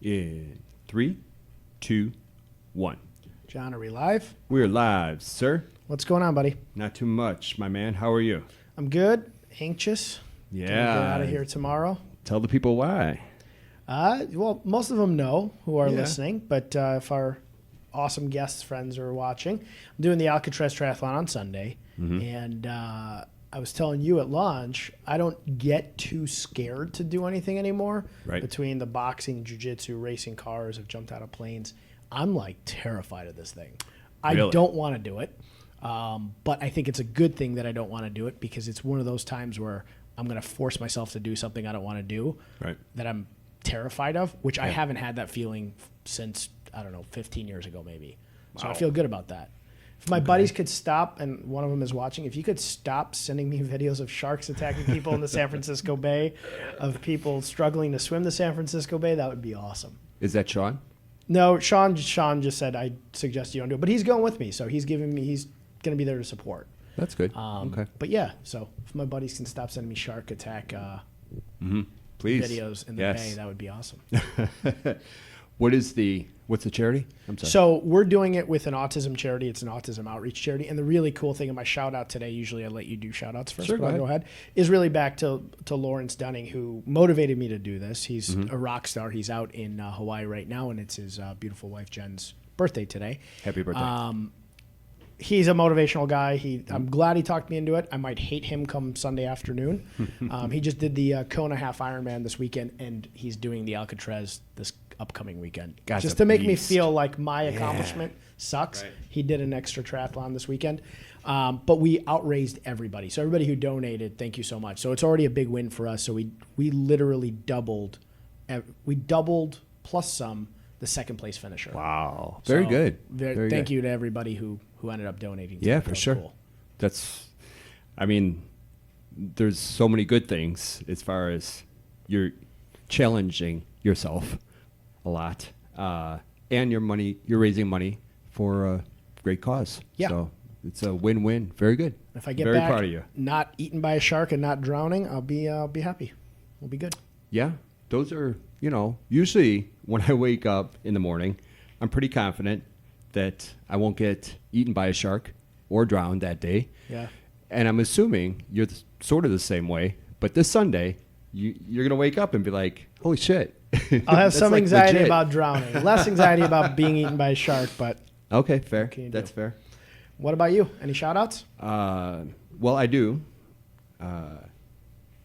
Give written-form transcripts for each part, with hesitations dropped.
In 3, 2, 1. John, are we live? We're live, sir. What's going on, buddy? Not too much, my man. How are you? I'm good. Anxious. Yeah. Gonna get out of here tomorrow. Tell the people why. Well, most of them know who are Yeah. listening, but if our awesome guests, friends are watching, I'm doing the Alcatraz Triathlon on Sunday, and I was telling you at lunch, I don't get too scared to do anything anymore. Right. Between the boxing, jiu-jitsu, racing cars, I've jumped out of planes. I'm like terrified of this thing. I Really? don't want to do it, but I think it's a good thing that I don't want to do it because it's one of those times where I'm going to force myself to do something I don't want to do Right. that I'm terrified of, which I Yeah. haven't had that feeling since, I don't know, 15 years ago maybe. So I Wow. feel good about that. If my buddies could stop, and one of them is watching, if you could stop sending me videos of sharks attacking people in the San Francisco Bay, of people struggling to swim the San Francisco Bay, that would be awesome. Is that Sean? No, Sean just said, I suggest you don't do it. But he's going with me, so he's going to be there to support. That's good. Okay. But yeah, so if my buddies can stop sending me shark attack Please. videos in the Yes. bay, that would be awesome. What's the charity? I'm sorry. So we're doing it with an autism charity. It's an autism outreach charity. And the really cool thing in my shout out today, usually I let you do shout outs first, Sure, but I'll go ahead, is really back to Lawrence Dunning, who motivated me to do this. He's a rock star. He's out in Hawaii right now, and it's his beautiful wife Jen's birthday today. Happy birthday. He's a motivational guy. I'm glad he talked me into it. I might hate him come Sunday afternoon. He just did the Kona Half Ironman this weekend, and he's doing the Alcatraz this upcoming weekend. Guy's just a to make me beast. feel like my accomplishment sucks. Right. He did an extra triathlon this weekend. But we outraised everybody. So everybody who donated, thank you so much. So it's already a big win for us. So we literally doubled plus some the second place finisher. Wow. Very So, good. Very thank good. you to everybody who ended up donating. Yeah, That for was sure. cool. There's so many good things as far as you're challenging yourself a lot. And you're raising money for a great cause. Yeah. So it's a win-win. Very good. If I get very back proud of you. not eaten by a shark and not drowning, I'll be happy. We'll be good. Yeah. Those are, usually when I wake up in the morning, I'm pretty confident that I won't get eaten by a shark or drowned that day. Yeah. And I'm assuming you're sort of the same way. But this Sunday, you're going to wake up and be like, holy shit. I'll have That's some like anxiety legit. about drowning. Less anxiety about being eaten by a shark, but Okay, fair. can you That's do? fair. what about you? Any shout outs? Well, I do.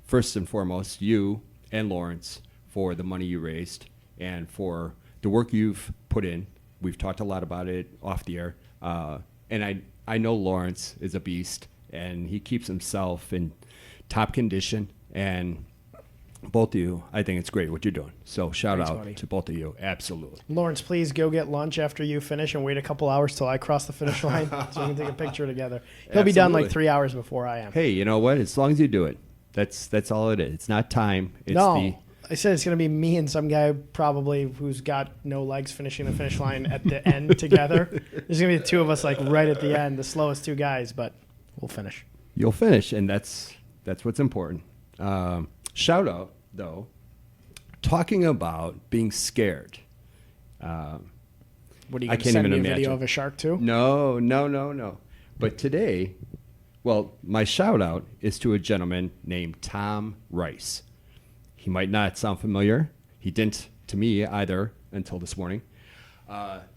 First and foremost, you and Lawrence for the money you raised and for the work you've put in. We've talked a lot about it off the air. And I know Lawrence is a beast, and he keeps himself in top condition. And both of you, I think it's great what you're doing. So shout Thanks, out buddy. to both of you. Absolutely. Lawrence, please go get lunch after you finish and wait a couple hours till I cross the finish line so we can take a picture together. He'll be done like Absolutely. 3 hours before I am. Hey, you know what? As long as you do it, that's all it is. It's not time. It's I said it's going to be me and some guy probably who's got no legs finishing the finish line at the end together. There's going to be the two of us like right at the end, the slowest two guys, but we'll finish. You'll finish, and that's what's important. Shout out, though, talking about being scared. What are you I going to can't send even me a imagine. video of a shark too? No. But today, well, my shout out is to a gentleman named Tom Rice. He might not sound familiar. He didn't to me either until this morning.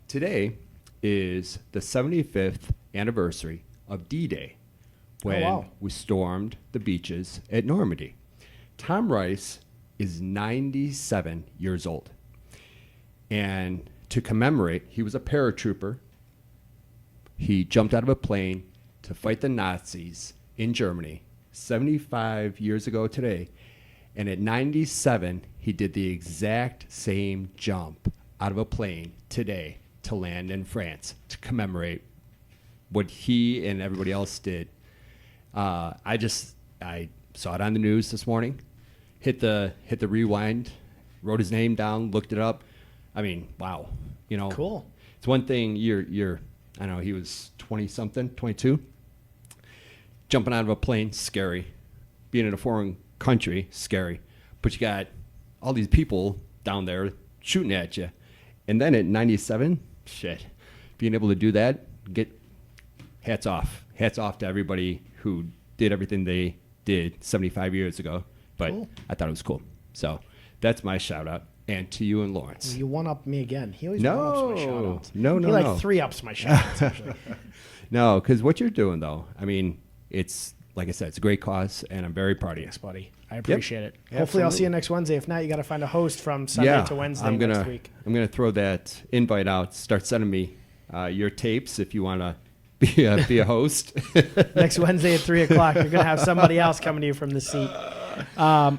Today is the 75th anniversary of D-Day when wow. we stormed the beaches at Normandy. Tom Rice is 97 years old. And to commemorate, he was a paratrooper. He jumped out of a plane to fight the Nazis in Germany 75 years ago today. And at 97, he did the exact same jump out of a plane today to land in France to commemorate what he and everybody else did. I saw it on the news this morning, hit the rewind, wrote his name down, looked it up. I mean, wow. Cool. It's one thing I don't know, he was 20-something, 22. Jumping out of a plane, scary. Being in a foreign country, scary. But you got all these people down there shooting at you. And then at 97, shit, being able to do that, hats off. Hats off to everybody who did everything they did 75 years ago. But Cool. I thought it was cool. So that's my shout out. And to you and Lawrence. You one-up me again. He always No. one-ups my shout-outs. No, He no. three-ups my shout-outs, actually. No, because what you're doing, though, I mean, it's, like I said, it's a great cause, and I'm very proud of you. Thanks, buddy. I appreciate it. Hopefully I'll Absolutely. see you next Wednesday. If not, you got to find a host from Sunday to Wednesday next week. I'm gonna throw that invite out. Start sending me your tapes if you want to be a host. Next Wednesday at 3 o'clock, you're going to have somebody else coming to you from the seat.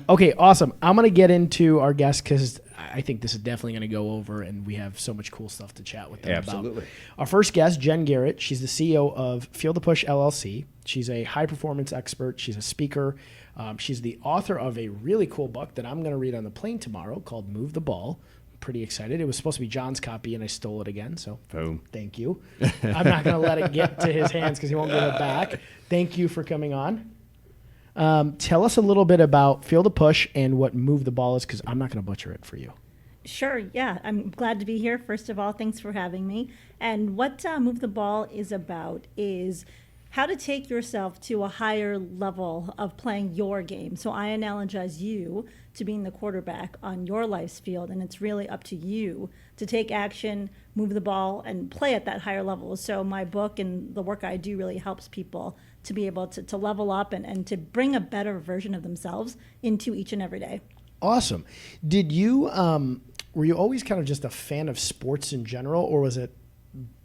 Okay, awesome. I'm going to get into our guests because I think this is definitely going to go over, and we have so much cool stuff to chat with them Absolutely. about. Our first guest, Jen Garrett. She's the CEO of Feel the Push LLC. She's a high-performance expert. She's a speaker. She's the author of a really cool book that I'm going to read on the plane tomorrow called Move the Ball. Pretty excited. It was supposed to be John's copy, and I stole it again, so Boom. thank you. I'm not going to let it get to his hands because he won't give it back. Thank you for coming on. Tell us a little bit about Feel the Push and what Move the Ball is, because I'm not going to butcher it for you. Sure, yeah. I'm glad to be here. First of all, thanks for having me. And what Move the Ball is about is how to take yourself to a higher level of playing your game. So I analogize you to being the quarterback on your life's field, and it's really up to you to take action, move the ball, and play at that higher level. So my book and the work I do really helps people to be able to level up and to bring a better version of themselves into each and every day. Awesome. Did you, were you always kind of just a fan of sports in general, or was it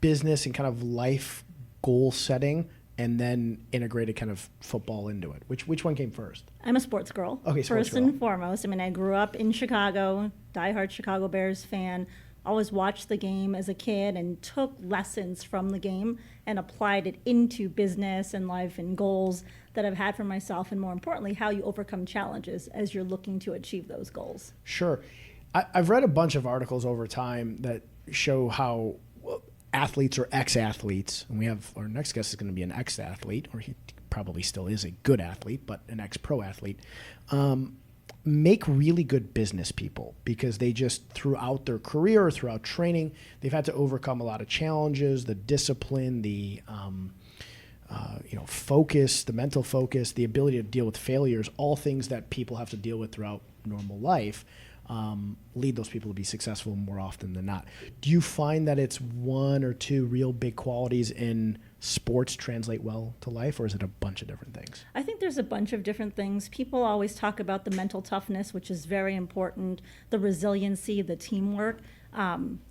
business and kind of life goal setting and then integrated kind of football into it? Which one came first? I'm a sports girl. Okay, sports First girl. and foremost. I mean, I grew up in Chicago, diehard Chicago Bears fan. Always watched the game as a kid and took lessons from the game and applied it into business and life and goals that I've had for myself, and more importantly, how you overcome challenges as you're looking to achieve those goals. Sure. I've read a bunch of articles over time that show how athletes or ex-athletes, and we have our next guest is going to be an ex-athlete, or he probably still is a good athlete, but an ex-pro athlete, make really good business people because they just, throughout their career or throughout training, they've had to overcome a lot of challenges, the discipline, the focus, the mental focus, the ability to deal with failures, all things that people have to deal with throughout normal life. Lead those people to be successful more often than not. Do you find that it's one or two real big qualities in sports translate well to life, or is it a bunch of different things? I think there's a bunch of different things. People always talk about the mental toughness, which is very important, the resiliency, the teamwork.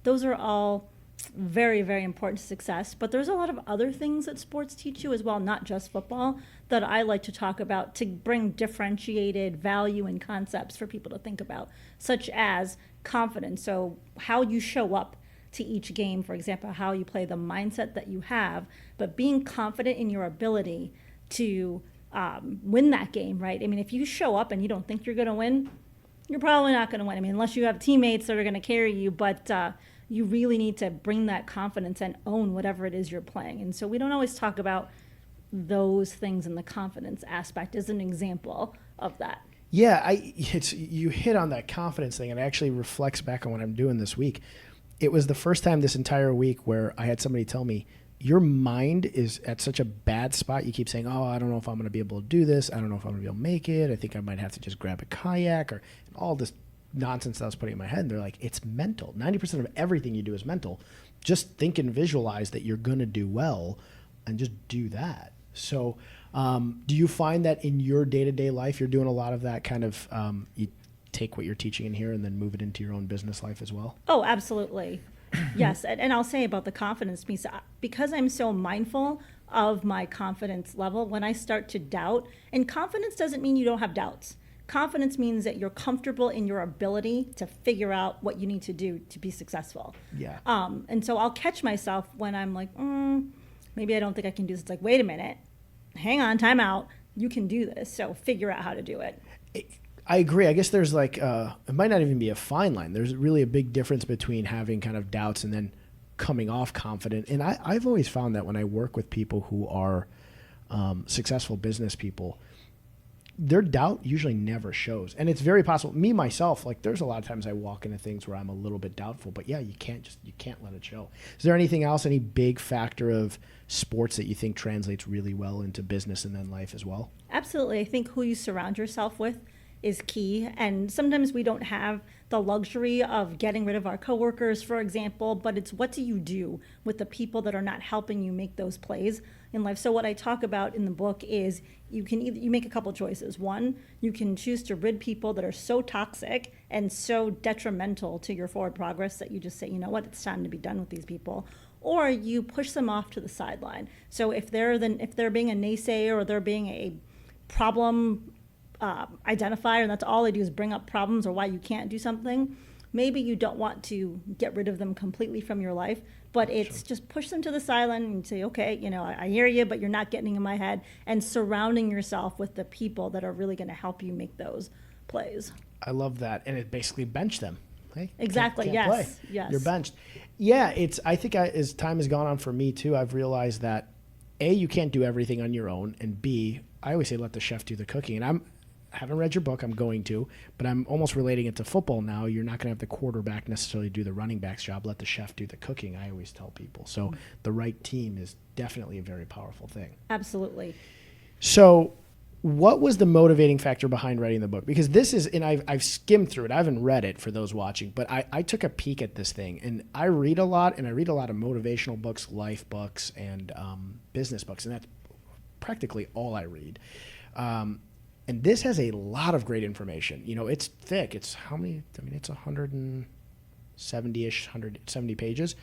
Those are all very, very important to success. But there's a lot of other things that sports teach you as well, not just football, that I like to talk about to bring differentiated value and concepts for people to think about, such as confidence. So how you show up to each game, for example, how you play, the mindset that you have, but being confident in your ability to win that game, right? I mean, if you show up and you don't think you're going to win, you're probably not going to win. I mean, unless you have teammates that are going to carry you, but you really need to bring that confidence and own whatever it is you're playing. And so we don't always talk about those things, and the confidence aspect is an example of that. Yeah, you hit on that confidence thing, and it actually reflects back on what I'm doing this week. It was the first time this entire week where I had somebody tell me, your mind is at such a bad spot. You keep saying, oh, I don't know if I'm going to be able to do this. I don't know if I'm going to be able to make it. I think I might have to just grab a kayak, or all this nonsense that I was putting in my head. And they're like, it's mental. 90% of everything you do is mental. Just think and visualize that you're going to do well and just do that. So do you find that in your day-to-day life, you're doing a lot of that kind of, you take what you're teaching in here and then move it into your own business life as well? Oh, absolutely. Yes. And I'll say about the confidence piece, because I'm so mindful of my confidence level, when I start to doubt, and confidence doesn't mean you don't have doubts. Confidence means that you're comfortable in your ability to figure out what you need to do to be successful. Yeah. And so I'll catch myself when I'm like, maybe I don't think I can do this. It's like, wait a minute, hang on, time out. You can do this. So figure out how to do it. I agree. I guess there's like, it might not even be a fine line. There's really a big difference between having kind of doubts and then coming off confident. And I've always found that when I work with people who are successful business people, their doubt usually never shows. And it's very possible. Me, myself, like there's a lot of times I walk into things where I'm a little bit doubtful, but yeah, you can't let it show. Is there anything else, any big factor of sports that you think translates really well into business and then life as well? Absolutely. I think who you surround yourself with is key. And sometimes we don't have the luxury of getting rid of our coworkers, for example, but it's what do you do with the people that are not helping you make those plays in life. So what I talk about in the book is you make a couple choices. One, you can choose to rid people that are so toxic and so detrimental to your forward progress that you just say, you know what, it's time to be done with these people. Or you push them off to the sideline. So if they're being a naysayer or they're being a problem identifier, and that's all they do is bring up problems or why you can't do something, maybe you don't want to get rid of them completely from your life, but it's just push them to the sideline and say, okay, I hear you, but you're not getting in my head, and surrounding yourself with the people that are really going to help you make those plays. I love that. And it basically bench them. Hey, Exactly. can't Yes. play. Yes. You're benched. Yeah, I think as time has gone on for me too, I've realized that A, you can't do everything on your own, and B, I always say let the chef do the cooking. And I haven't read your book, I'm going to, but I'm almost relating it to football now. You're not going to have the quarterback necessarily do the running back's job. Let the chef do the cooking, I always tell people. So the right team is definitely a very powerful thing. Absolutely. So what was the motivating factor behind writing the book? Because this is, and I've skimmed through it. I haven't read it for those watching, but I took a peek at this thing, and I read a lot, and I read a lot of motivational books, life books, and business books, and that's practically all I read. And this has a lot of great information. It's thick. It's how many? I mean, it's 170-ish, 170 pages.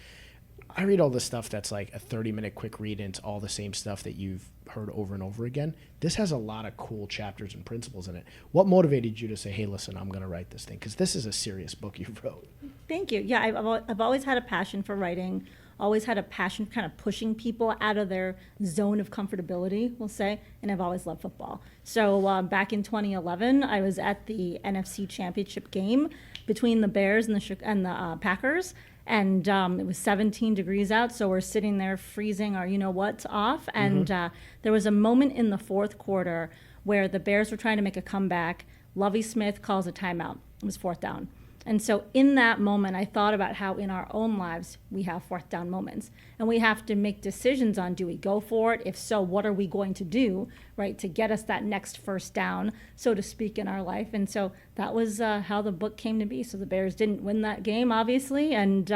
I read all this stuff that's like a 30-minute quick read, and it's all the same stuff that you've heard over and over again. This has a lot of cool chapters and principles in it. What motivated you to say, hey, listen, I'm going to write this thing? Because this is a serious book you wrote. Thank you. Yeah, I've always had a passion for writing, always had a passion for kind of pushing people out of their zone of comfortability, we'll say, and I've always loved football. So back in 2011, I was at the NFC Championship game between the Bears and the Packers, and it was 17 degrees out, so we're sitting there freezing our you-know-what's off, and there was a moment in the fourth quarter where the Bears were trying to make a comeback. Lovie Smith calls a timeout. It was fourth down. And so in that moment, I thought about how in our own lives we have fourth down moments. And we have to make decisions on, do we go for it? If so, what are we going to do, right, to get us that next first down, so to speak, in our life? And so that was how the book came to be. So the Bears didn't win that game, obviously. And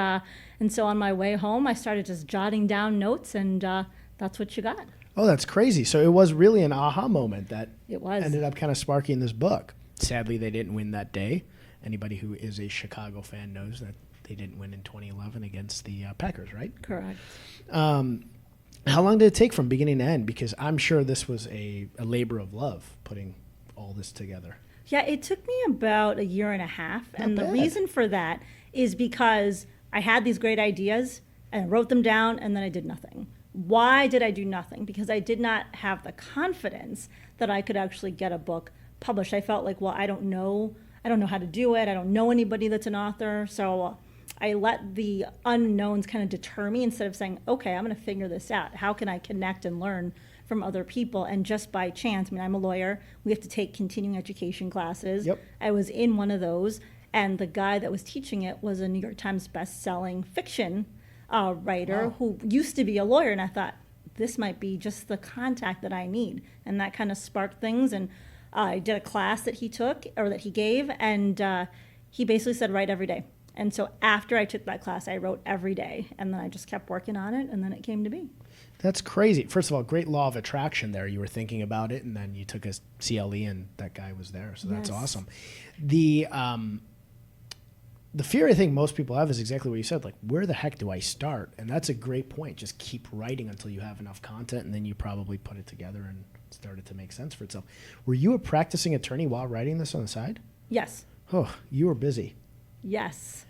so on my way home, I started just jotting down notes, and that's what you got. Oh, that's crazy. So it was really an aha moment that It was. ended up kind of sparking this book. Sadly, they didn't win that day. Anybody who is a Chicago fan knows that they didn't win in 2011 against the Packers, right? Correct. How long did it take from beginning to end? Because I'm sure this was a labor of love, putting all this together. Yeah, it took me about a year and a half. Not And the bad. reason for that is because I had these great ideas and I wrote them down, and then I did nothing. Why did I do nothing? Because I did not have the confidence that I could actually get a book published. I felt like, well, I don't know how to do it. I don't know anybody that's an author. So I let the unknowns kind of deter me instead of saying, okay, I'm going to figure this out. How can I connect and learn from other people? And just by chance, I mean, I'm a lawyer. We have to take continuing education classes. Yep. I was in one of those, and the guy that was teaching it was a New York Times best-selling fiction writer who used to be a lawyer. And I thought, this might be just the contact that I need. And that kind of sparked things. And I did a class that he took, or that he gave, and he basically said, write every day. And so after I took that class, I wrote every day, and then I just kept working on it, and then it came to be. That's crazy. First of all, great law of attraction there. You were thinking about it, and then you took a CLE, and that guy was there. So that's Yes. awesome. The fear I think most people have is exactly what you said, like, where the heck do I start? And that's a great point. Just keep writing until you have enough content, and then you probably put it together and started to make sense for itself. Were you a practicing attorney while writing this on the side? Yes. Oh, you were busy. Yes.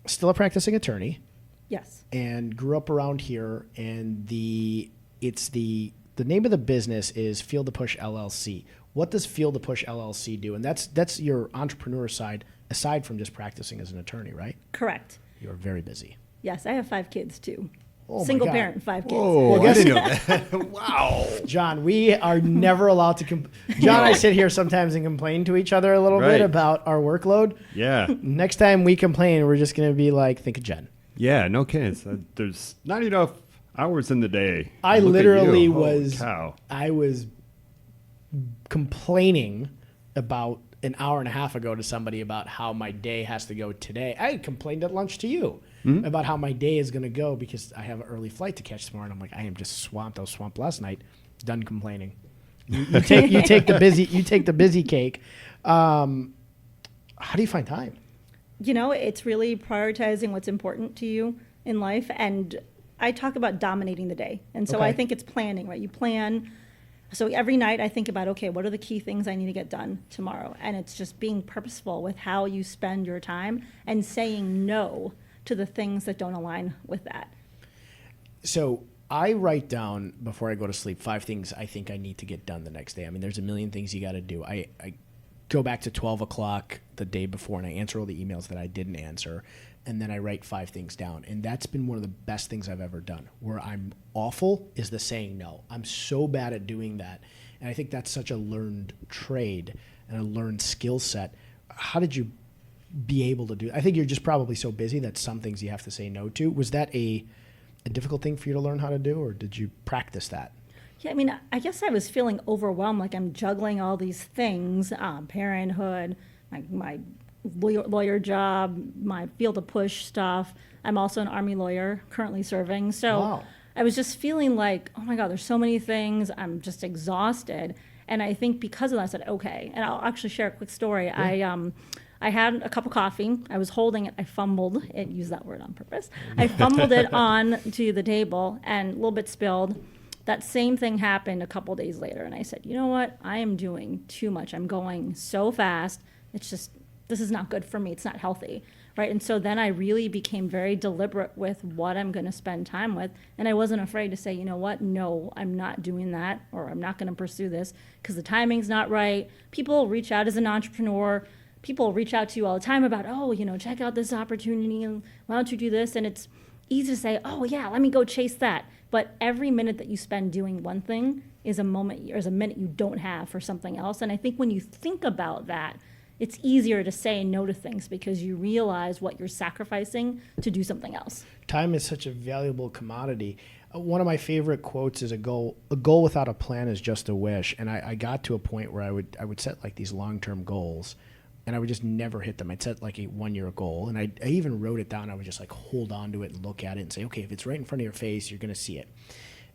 Still a practicing attorney, Yes. and grew up around here, and the name of the business is Feel to Push LLC. What does Feel to Push LLC do? And that's your entrepreneur side, aside from just practicing as an attorney, right? Correct. You're very busy. Yes, I have 5 kids too. Oh my Single God. parent, 5 kids. Oh, I didn't know that. Wow. John, we are never allowed to. John and I sit here sometimes and complain to each other a little Right. bit about our workload. Yeah. Next time we complain, we're just going to be like, think of Jen. Yeah, no kidding. There's not enough hours in the day. I Look at literally you. Holy was. cow. I was complaining about an hour and a half ago to somebody about how my day has to go today. I complained at lunch to you about how my day is going to go because I have an early flight to catch tomorrow. And I'm like, I am just swamped. I was swamped last night. Done complaining. You take the busy cake. How do you find time? You know, it's really prioritizing what's important to you in life. And I talk about dominating the day. And so Okay. I think it's planning, right? You plan. So every night I think about, okay, what are the key things I need to get done tomorrow? And it's just being purposeful with how you spend your time and saying no to the things that don't align with that. So I write down before I go to sleep 5 things I think I need to get done the next day. I mean, there's a million things you got to do. I go back to 12 o'clock the day before and I answer all the emails that I didn't answer. And then I write 5 things down. And that's been one of the best things I've ever done. Where I'm awful is the saying no. I'm so bad at doing that. And I think that's such a learned trade and a learned skill set. How did you be able to do it? I think you're just probably so busy that some things you have to say no to. Was that a difficult thing for you to learn how to do, or did you practice that? Yeah, I mean, I guess I was feeling overwhelmed, like I'm juggling all these things, parenthood, my lawyer job, my field of push stuff. I'm also an Army lawyer currently serving. So Wow. I was just feeling like, oh my God, there's so many things. I'm just exhausted. And I think because of that, I said, okay. And I'll actually share a quick story. Yeah. I had a cup of coffee. I was holding it. I fumbled it. Use that word on purpose. I fumbled it on to the table and a little bit spilled. That same thing happened a couple days later. And I said, you know what? I am doing too much. I'm going so fast. It's just, this is not good for me. It's not healthy. Right. And so then I really became very deliberate with what I'm going to spend time with. And I wasn't afraid to say, you know what? No, I'm not doing that, or I'm not going to pursue this because the timing's not right. People reach out as an entrepreneur. People reach out to you all the time about, oh, you know, check out this opportunity and why don't you do this? And it's easy to say, oh, yeah, let me go chase that. But every minute that you spend doing one thing is a moment, or is a minute you don't have for something else. And I think when you think about that, it's easier to say no to things because you realize what you're sacrificing to do something else. Time is such a valuable commodity. One of my favorite quotes is a goal without a plan is just a wish. And I got to a point where I would set like these long-term goals and I would just never hit them. I'd set like a 1-year goal and I even wrote it down. I would just like hold on to it and look at it and say, okay, if it's right in front of your face, you're going to see it.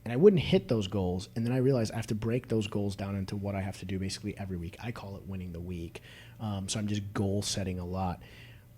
And I wouldn't hit those goals. And then I realized I have to break those goals down into what I have to do basically every week. I call it winning the week. So I'm just goal setting a lot.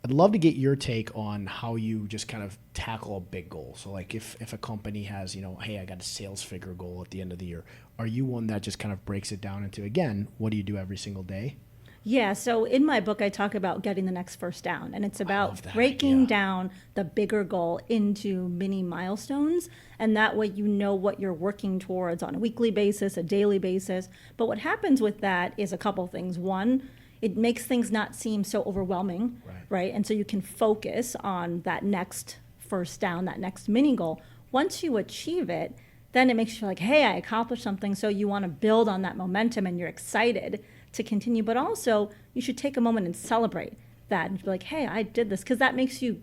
I'd love to get your take on how you just kind of tackle a big goal. So like if a company has, you know, hey, I got a sales figure goal at the end of the year, are you one that just kind of breaks it down into, again, what do you do every single day? Yeah, so in my book, I talk about getting the next first down, and it's love about that breaking idea. down the bigger goal into mini milestones, and that way you know what you're working towards on a weekly basis, a daily basis. But what happens with that is a couple things. One, it makes things not seem so overwhelming, right? And so you can focus on that next first down, that next mini goal. Once you achieve it, then it makes you feel like, hey, I accomplished something. So you want to build on that momentum and you're excited to continue. But also, you should take a moment and celebrate that and be like, hey, I did this, because that makes you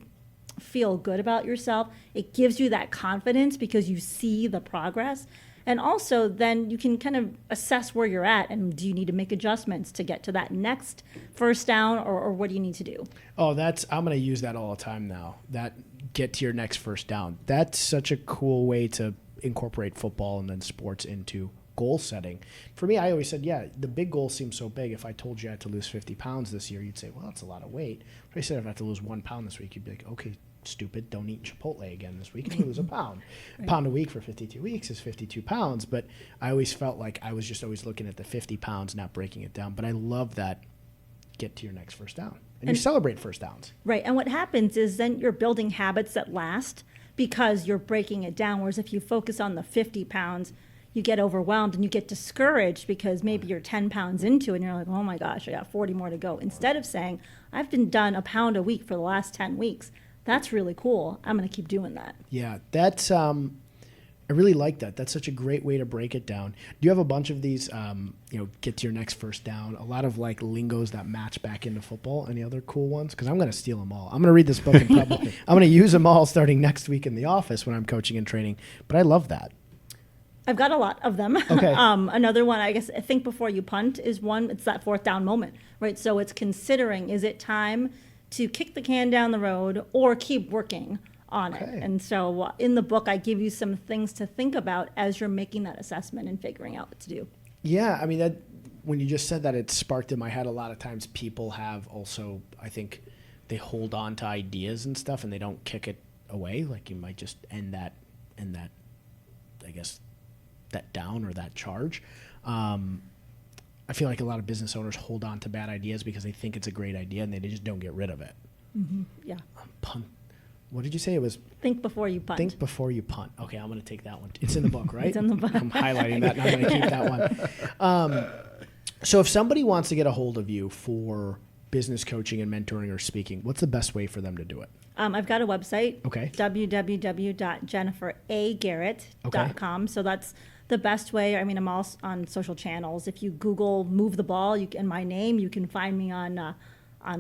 feel good about yourself. It gives you that confidence because you see the progress. And also, then you can kind of assess where you're at and do you need to make adjustments to get to that next first down, or what do you need to do? Oh, I'm going to use that all the time now. That get to your next first down. That's such a cool way to incorporate football and then sports into goal setting. For me, I always said, yeah, the big goal seems so big. If I told you I had to lose 50 pounds this year, you'd say, well, that's a lot of weight. If I said if I had to lose 1 pound this week, you'd be like, okay, stupid, don't eat Chipotle again this week and lose a pound. Right. A pound a week for 52 weeks is 52 pounds. But I always felt like I was just always looking at the 50 pounds, not breaking it down. But I love that get to your next first down. And you celebrate first downs. Right. And what happens is then you're building habits that last because you're breaking it down. Whereas if you focus on the 50 pounds, you get overwhelmed and you get discouraged because maybe you're 10 pounds into it and you're like, oh my gosh, I got 40 more to go. Instead of saying, I've been done a pound a week for the last 10 weeks. That's really cool. I'm going to keep doing that. Yeah, that's I really like that. That's such a great way to break it down. Do you have a bunch of these, get to your next first down, a lot of like lingos that match back into football? Any other cool ones? Because I'm going to steal them all. I'm going to read this book and probably I'm going to use them all starting next week in the office when I'm coaching and training. But I love that. I've got a lot of them. Okay. Another one, I guess, think before you punt is one. It's that fourth down moment, right? So it's considering, is it time to kick the can down the road or keep working on it? Okay. And so in the book, I give you some things to think about as you're making that assessment and figuring out what to do. Yeah, I mean, that when you just said that, it sparked in my head. A lot of times people have also, I think, they hold on to ideas and stuff and they don't kick it away. Like you might just end that, I guess, that down or that charge. I feel like a lot of business owners hold on to bad ideas because they think it's a great idea and they just don't get rid of it. Mm-hmm. Yeah. Punt. What did you say? It was Think before you punt. think before you punt. Okay, I'm going to take that one. It's in the book, right? It's in the book. I'm highlighting that and I'm going to keep that one. So if somebody wants to get a hold of you for business coaching and mentoring or speaking, what's the best way for them to do it? I've got a website, Okay. www.jenniferagarrett.com. So that's the best way. I mean, I'm all on social channels. If you Google "Move the Ball" and my name, you can find me on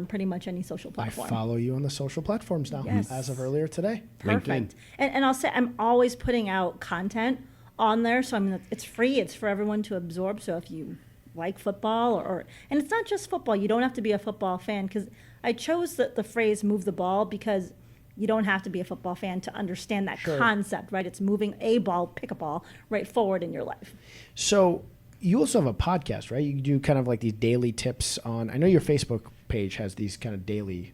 pretty much any social platform. I follow you on the social platforms now, Yes. as of earlier today. Perfect. And I'll say I'm always putting out content on there. So I mean, it's free. It's for everyone to absorb. So if you like football and it's not just football. You don't have to be a football fan, because I chose the phrase "move the ball" because you don't have to be a football fan to understand that Sure. concept, right? It's moving a ball, pick a ball, right forward in your life. So you also have a podcast, right? You do kind of like these daily tips on, I know your Facebook page has these kind of daily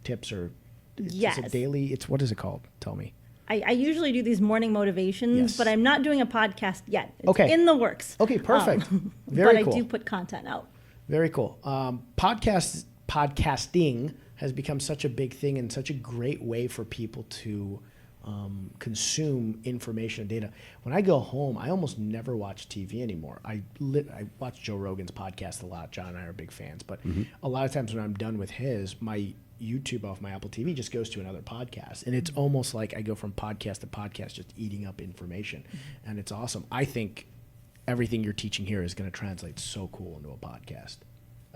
tips or Yes. Is it daily? What is it called? Tell me. I usually do these morning motivations, Yes. but I'm not doing a podcast yet. It's Okay. in the works. Okay, perfect. Very but cool. I do put content out. Very cool. Podcasting has become such a big thing and such a great way for people to consume information and data. When I go home, I almost never watch TV anymore. I watch Joe Rogan's podcast a lot. John and I are big fans, but a lot of times when I'm done with his, my YouTube off my Apple TV just goes to another podcast. And it's almost like I go from podcast to podcast just eating up information. And it's awesome. I think everything you're teaching here is going to translate so cool into a podcast.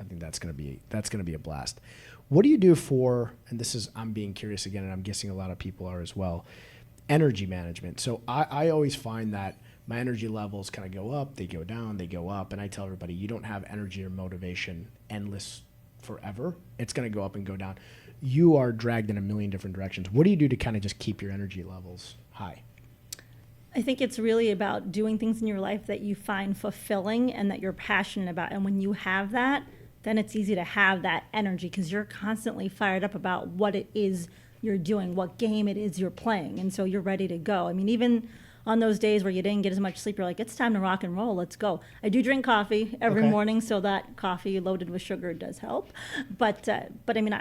I think that's going to be a blast. What do you do for, and this is, I'm being curious again, and I'm guessing a lot of people are as well, energy management. So I always find that my energy levels kind of go up, they go down, they go up. And I tell everybody, you don't have energy or motivation endless forever. It's going to go up and go down. You are dragged in a million different directions. What do you do to kind of just keep your energy levels high? I think it's really about doing things in your life that you find fulfilling and that you're passionate about. And when you have that, then it's easy to have that energy because you're constantly fired up about what it is you're doing, what game it is you're playing. And so you're ready to go. I mean, even on those days where you didn't get as much sleep, you're like, it's time to rock and roll. Let's go. I do drink coffee every Okay. morning, so that coffee loaded with sugar does help. But I mean,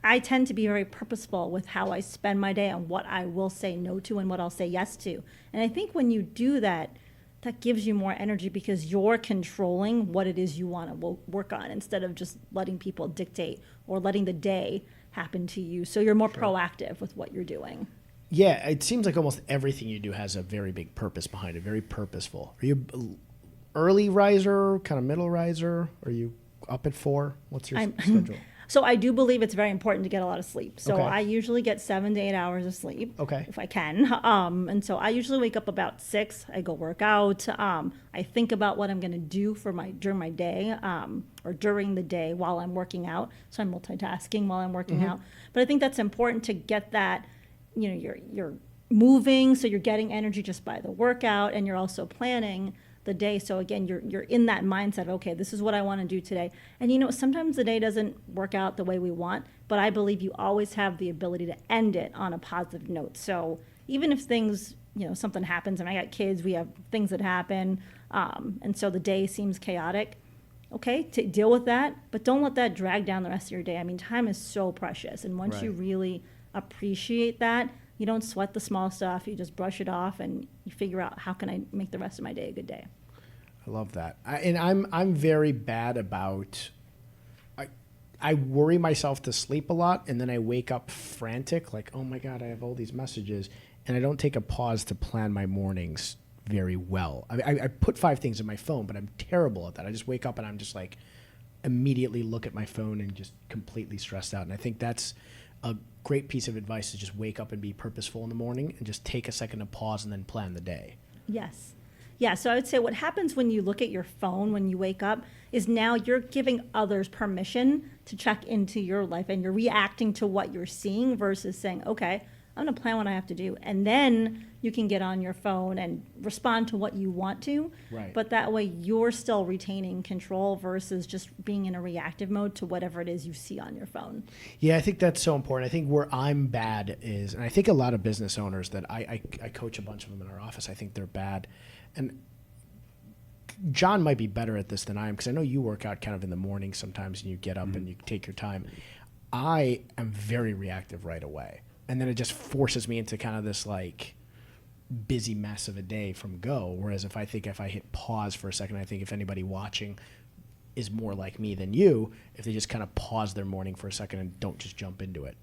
I tend to be very purposeful with how I spend my day and what I will say no to and what I'll say yes to. And I think when you do that, that gives you more energy because you're controlling what it is you want to work on instead of just letting people dictate or letting the day happen to you. So you're more proactive with what you're doing. Yeah, it seems like almost everything you do has a very big purpose behind it, very purposeful. Are you early riser, kind of middle riser? Are you up at 4? What's your schedule? So I do believe it's very important to get a lot of sleep. So Okay. I usually get 7 to 8 hours of sleep, Okay. if I can. And so I usually wake up about 6. I go work out. I think about what I'm going to do during my day or during the day while I'm working out. So I'm multitasking while I'm working out. But I think that's important to get that. You know, you're moving, so you're getting energy just by the workout, and you're also planning the day. So again, you're in that mindset. Okay, this is what I want to do today. And you know, sometimes the day doesn't work out the way we want, but I believe you always have the ability to end it on a positive note. So even if things, you know, something happens, and I got kids, we have things that happen, and so the day seems chaotic. Okay, to deal with that, but don't let that drag down the rest of your day. I mean, time is so precious, and once you Right. really appreciate that, you don't sweat the small stuff. You just brush it off, and you figure out how can I make the rest of my day a good day. I love that. I'm very bad about. I worry myself to sleep a lot, and then I wake up frantic, like, oh my God, I have all these messages, and I don't take a pause to plan my mornings very well. I put 5 things in my phone, but I'm terrible at that. I just wake up and I'm just like, immediately look at my phone and just completely stressed out. And I think that's a great piece of advice, to just wake up and be purposeful in the morning and just take a second to pause and then plan the day. Yes. Yeah, so I would say what happens when you look at your phone when you wake up is now you're giving others permission to check into your life, and you're reacting to what you're seeing versus saying, okay, I'm going to plan what I have to do. And then you can get on your phone and respond to what you want to. Right. But that way you're still retaining control versus just being in a reactive mode to whatever it is you see on your phone. Yeah, I think that's so important. I think where I'm bad is, and I think a lot of business owners that I coach a bunch of them in our office, I think they're bad. And John might be better at this than I am, because I know you work out kind of in the morning sometimes and you get up and you take your time. I am very reactive right away. And then it just forces me into kind of this like busy mess of a day from go. Whereas if I hit pause for a second, I think if anybody watching is more like me than you, if they just kind of pause their morning for a second and don't just jump into it,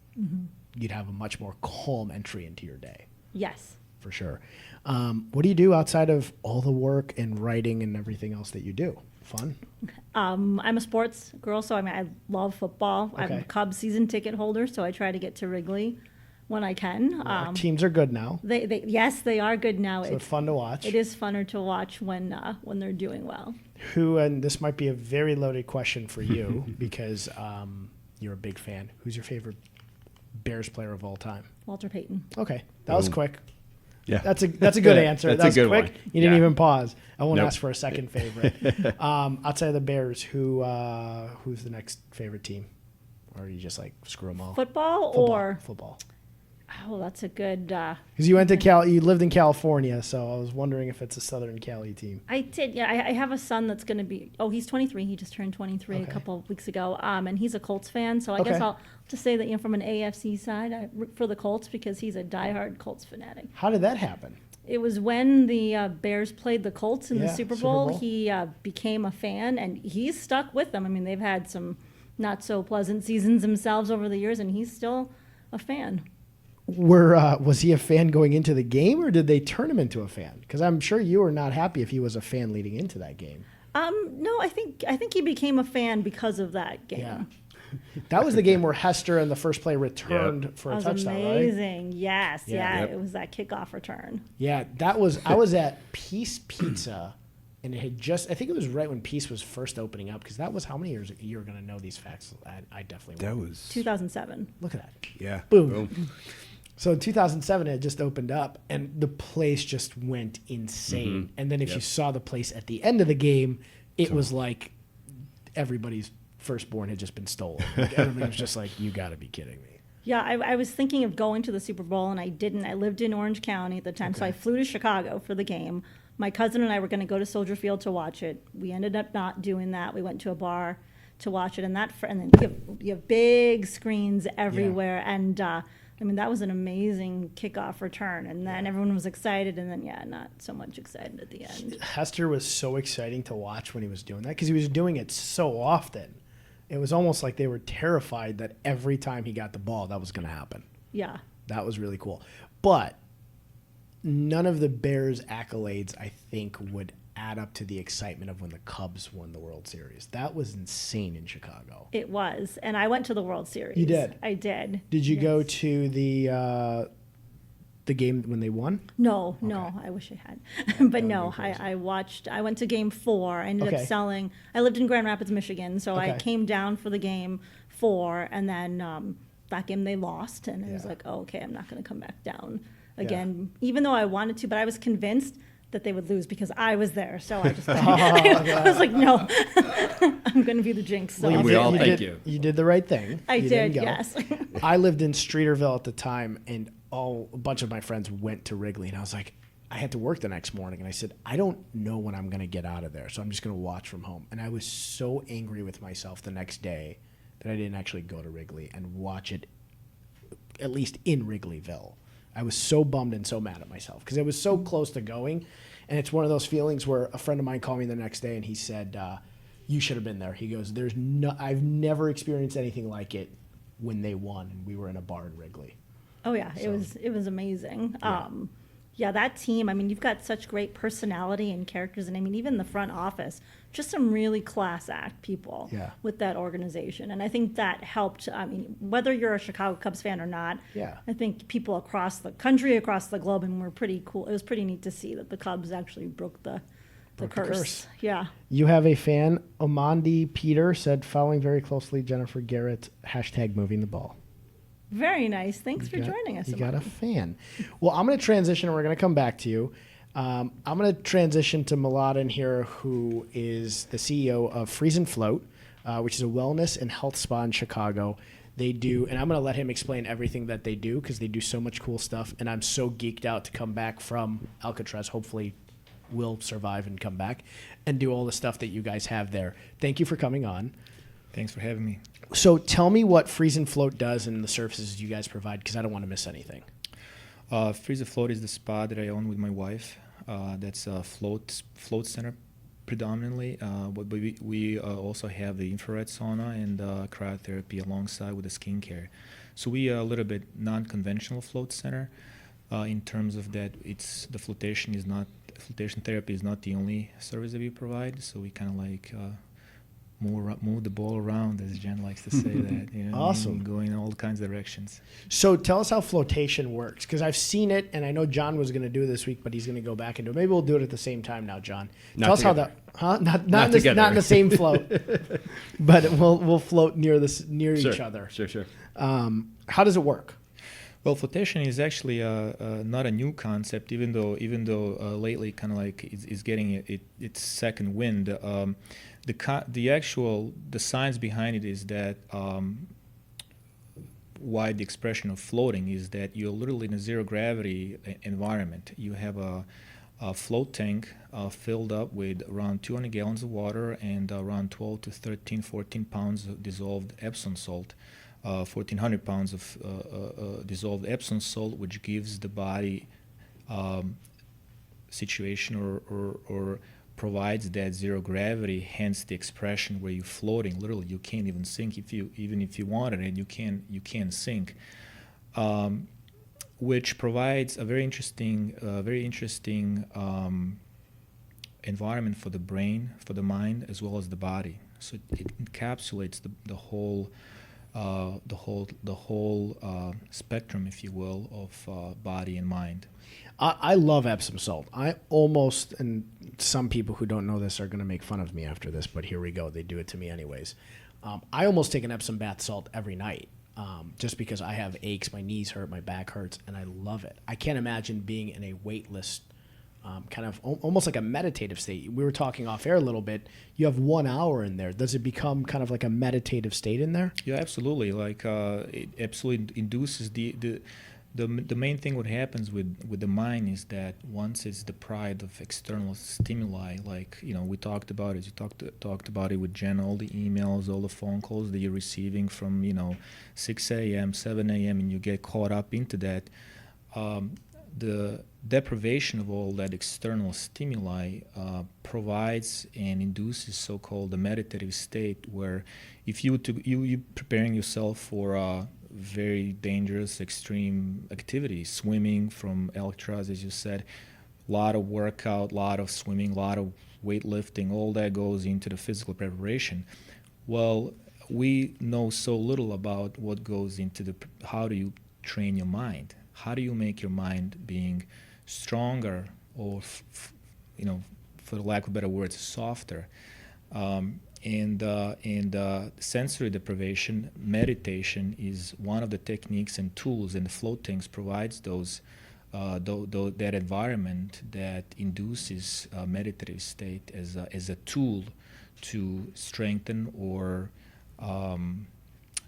you'd have a much more calm entry into your day. Yes. For sure. What do you do outside of all the work and writing and everything else that you do? Fun? I'm a sports girl, so I love football. I'm Okay. a Cubs season ticket holder, so I try to get to Wrigley when I can. Our teams are good now, Yes, they are good now. so it's fun to watch. It is funner to watch when they're doing well. Who, and this might be a very loaded question for you because you're a big fan. Who's your favorite Bears player of all time? Walter Payton. Okay, that was quick. Yeah. That's a good answer. That's that was a good quick. one. You didn't Yeah. even pause. I won't Nope. ask for a second favorite. Outside of the Bears, who's the next favorite team? Or are you just like screw them all? Football, Football. or Football. oh, that's a good. Because you went to you lived in California, so I was wondering if it's a Southern Cali team. I did. Yeah, I have a son that's going to be. Oh, he's 23. He just turned 23 a Okay. couple of weeks ago. And he's a Colts fan. So I guess Okay. I'll just say that from an AFC side, I root for the Colts because he's a diehard Colts fanatic. How did that happen? It was when the Bears played the Colts in the Yeah, Super Super Bowl. Bowl. He became a fan, and he's stuck with them. I mean, they've had some not so pleasant seasons themselves over the years, and he's still a fan. Was he a fan going into the game, or did they turn him into a fan? Because I'm sure you were not happy if he was a fan leading into that game. No, I think he became a fan because of that game. Yeah. That was the game where Hester in the first play returned for That a was touchdown, right? amazing. Yes, Yeah. It was that kickoff return. Yeah, I was at Peace Pizza, and it had just, I think it was right when Peace was first opening up, because that was how many years ago? You're going to know these facts. I definitely That won't. was 2007. Look at that. yeah. Boom. So in 2007, it had just opened up, and the place just went insane. And then if you saw the place at the end of the game, it was like everybody's firstborn had just been stolen. Like everybody was just like, you got to be kidding me. Yeah, I was thinking of going to the Super Bowl, and I didn't. I lived in Orange County at the time, so I flew to Chicago for the game. My cousin and I were going to go to Soldier Field to watch it. We ended up not doing that. We went to a bar to watch it, and then you have big screens everywhere, and I mean, that was an amazing kickoff return, and then everyone was excited, and then, not so much excited at the end. Hester was so exciting to watch when he was doing that, because he was doing it so often. It was almost like they were terrified that every time he got the ball, that was going to happen. Yeah. That was really cool. But none of the Bears' accolades, I think, would add up to the excitement of when the Cubs won the World Series. That was insane in Chicago. It was, and I went to the World Series. You did? I did. Did you Yes. go to the game when they won? No, I wish I had. But no, I went to game 4. I ended up selling. I lived in Grand Rapids, Michigan, so I Okay. came down for the game 4, and then that game they lost, and I was Yeah. like, oh, okay, I'm not going to come back down again, even though I wanted to, but I was convinced that they would lose because I was there, so I just I was like, no, I'm going to be the jinx. So Well, I'll we do all it. thank did, you. You did the right thing. I You did, didn't go. yes. I lived in Streeterville at the time, and a bunch of my friends went to Wrigley, and I was like, I had to work the next morning, and I said, I don't know when I'm going to get out of there, so I'm just going to watch from home. And I was so angry with myself the next day that I didn't actually go to Wrigley and watch it, at least in Wrigleyville. I was so bummed and so mad at myself because it was so close to going. And it's one of those feelings where a friend of mine called me the next day and he said, you should have been there. He goes, I've never experienced anything like it when they won and we were in a bar in Wrigley. Oh yeah, it was amazing. Yeah, that team, I mean, you've got such great personality and characters, and I mean, even the front office, just some really class act people with that organization. And I think that helped. I mean, whether you're a Chicago Cubs fan or not, I think people across the country, across the globe, and were pretty cool. It was pretty neat to see that the Cubs actually broke the curse. Yeah. You have a fan, Omandi Peter, said, following very closely Jennifer Garrett, #moving the ball. Very nice. Thanks for joining us. You got a fan. Well, I'm going to transition, and we're going to come back to you. I'm going to transition to Mladen here, who is the CEO of Freeze and Float, which is a wellness and health spa in Chicago. They do, and I'm going to let him explain everything that they do because they do so much cool stuff, and I'm so geeked out to come back from Alcatraz. Hopefully we'll survive and come back and do all the stuff that you guys have there. Thank you for coming on. Thanks for having me. So tell me what Freeze and Float does and the services you guys provide, because I don't want to miss anything. Freeze and Float is the spa that I own with my wife. That's a float center predominantly. But we also have the infrared sauna and cryotherapy alongside with the skincare. So we are a little bit non-conventional float center in terms of that the flotation therapy is not the only service that we provide. So we kind of like move the ball around, as Jen likes to say that. You know, awesome. Going in all kinds of directions. So tell us how flotation works, because I've seen it, and I know John was going to do it this week, but he's going to go back and do it. Maybe we'll do it at the same time now, John. Tell us how that, not in the same float, but we'll float near each other. Sure. How does it work? Well, flotation is actually not a new concept, even though lately kind of like it's getting its second wind. The science behind it is that why the expression of floating is that you're literally in a zero gravity environment. You have a float tank filled up with around 200 gallons of water and around 12 to 14 pounds of dissolved Epsom salt. 1,400 pounds of dissolved Epsom salt, which gives the body situation or provides that zero gravity, hence the expression where you're floating. Literally, you can't even sink even if you wanted it. You can't sink, which provides a very interesting environment for the brain, for the mind, as well as the body. So it encapsulates the whole spectrum, if you will, of body and mind. I love Epsom salt. I almost, and some people who don't know this are going to make fun of me after this, but here we go. They do it to me anyways. I almost take an Epsom bath salt every night just because I have aches, my knees hurt, my back hurts, and I love it. I can't imagine being in a weightless kind of almost like a meditative state. We were talking off air a little bit. You have 1 hour in there. Does it become kind of like a meditative state in there? Yeah, absolutely. Like it absolutely induces the main thing what happens with the mind is that once it's deprived of external stimuli, like we talked about it. You talked about it with Jen. All the emails, all the phone calls that you're receiving from 6 a.m., 7 a.m., and you get caught up into that. The deprivation of all that external stimuli provides and induces so-called a meditative state where if you preparing yourself for a very dangerous extreme activity, swimming from Alcatraz, as you said, a lot of workout, a lot of swimming, a lot of weightlifting, all that goes into the physical preparation. Well, we know so little about what goes into how do you train your mind. How do you make your mind being stronger or, for the lack of better words, softer? And sensory deprivation, meditation is one of the techniques and tools, and the float tanks provides that environment that induces a meditative state as a tool to strengthen or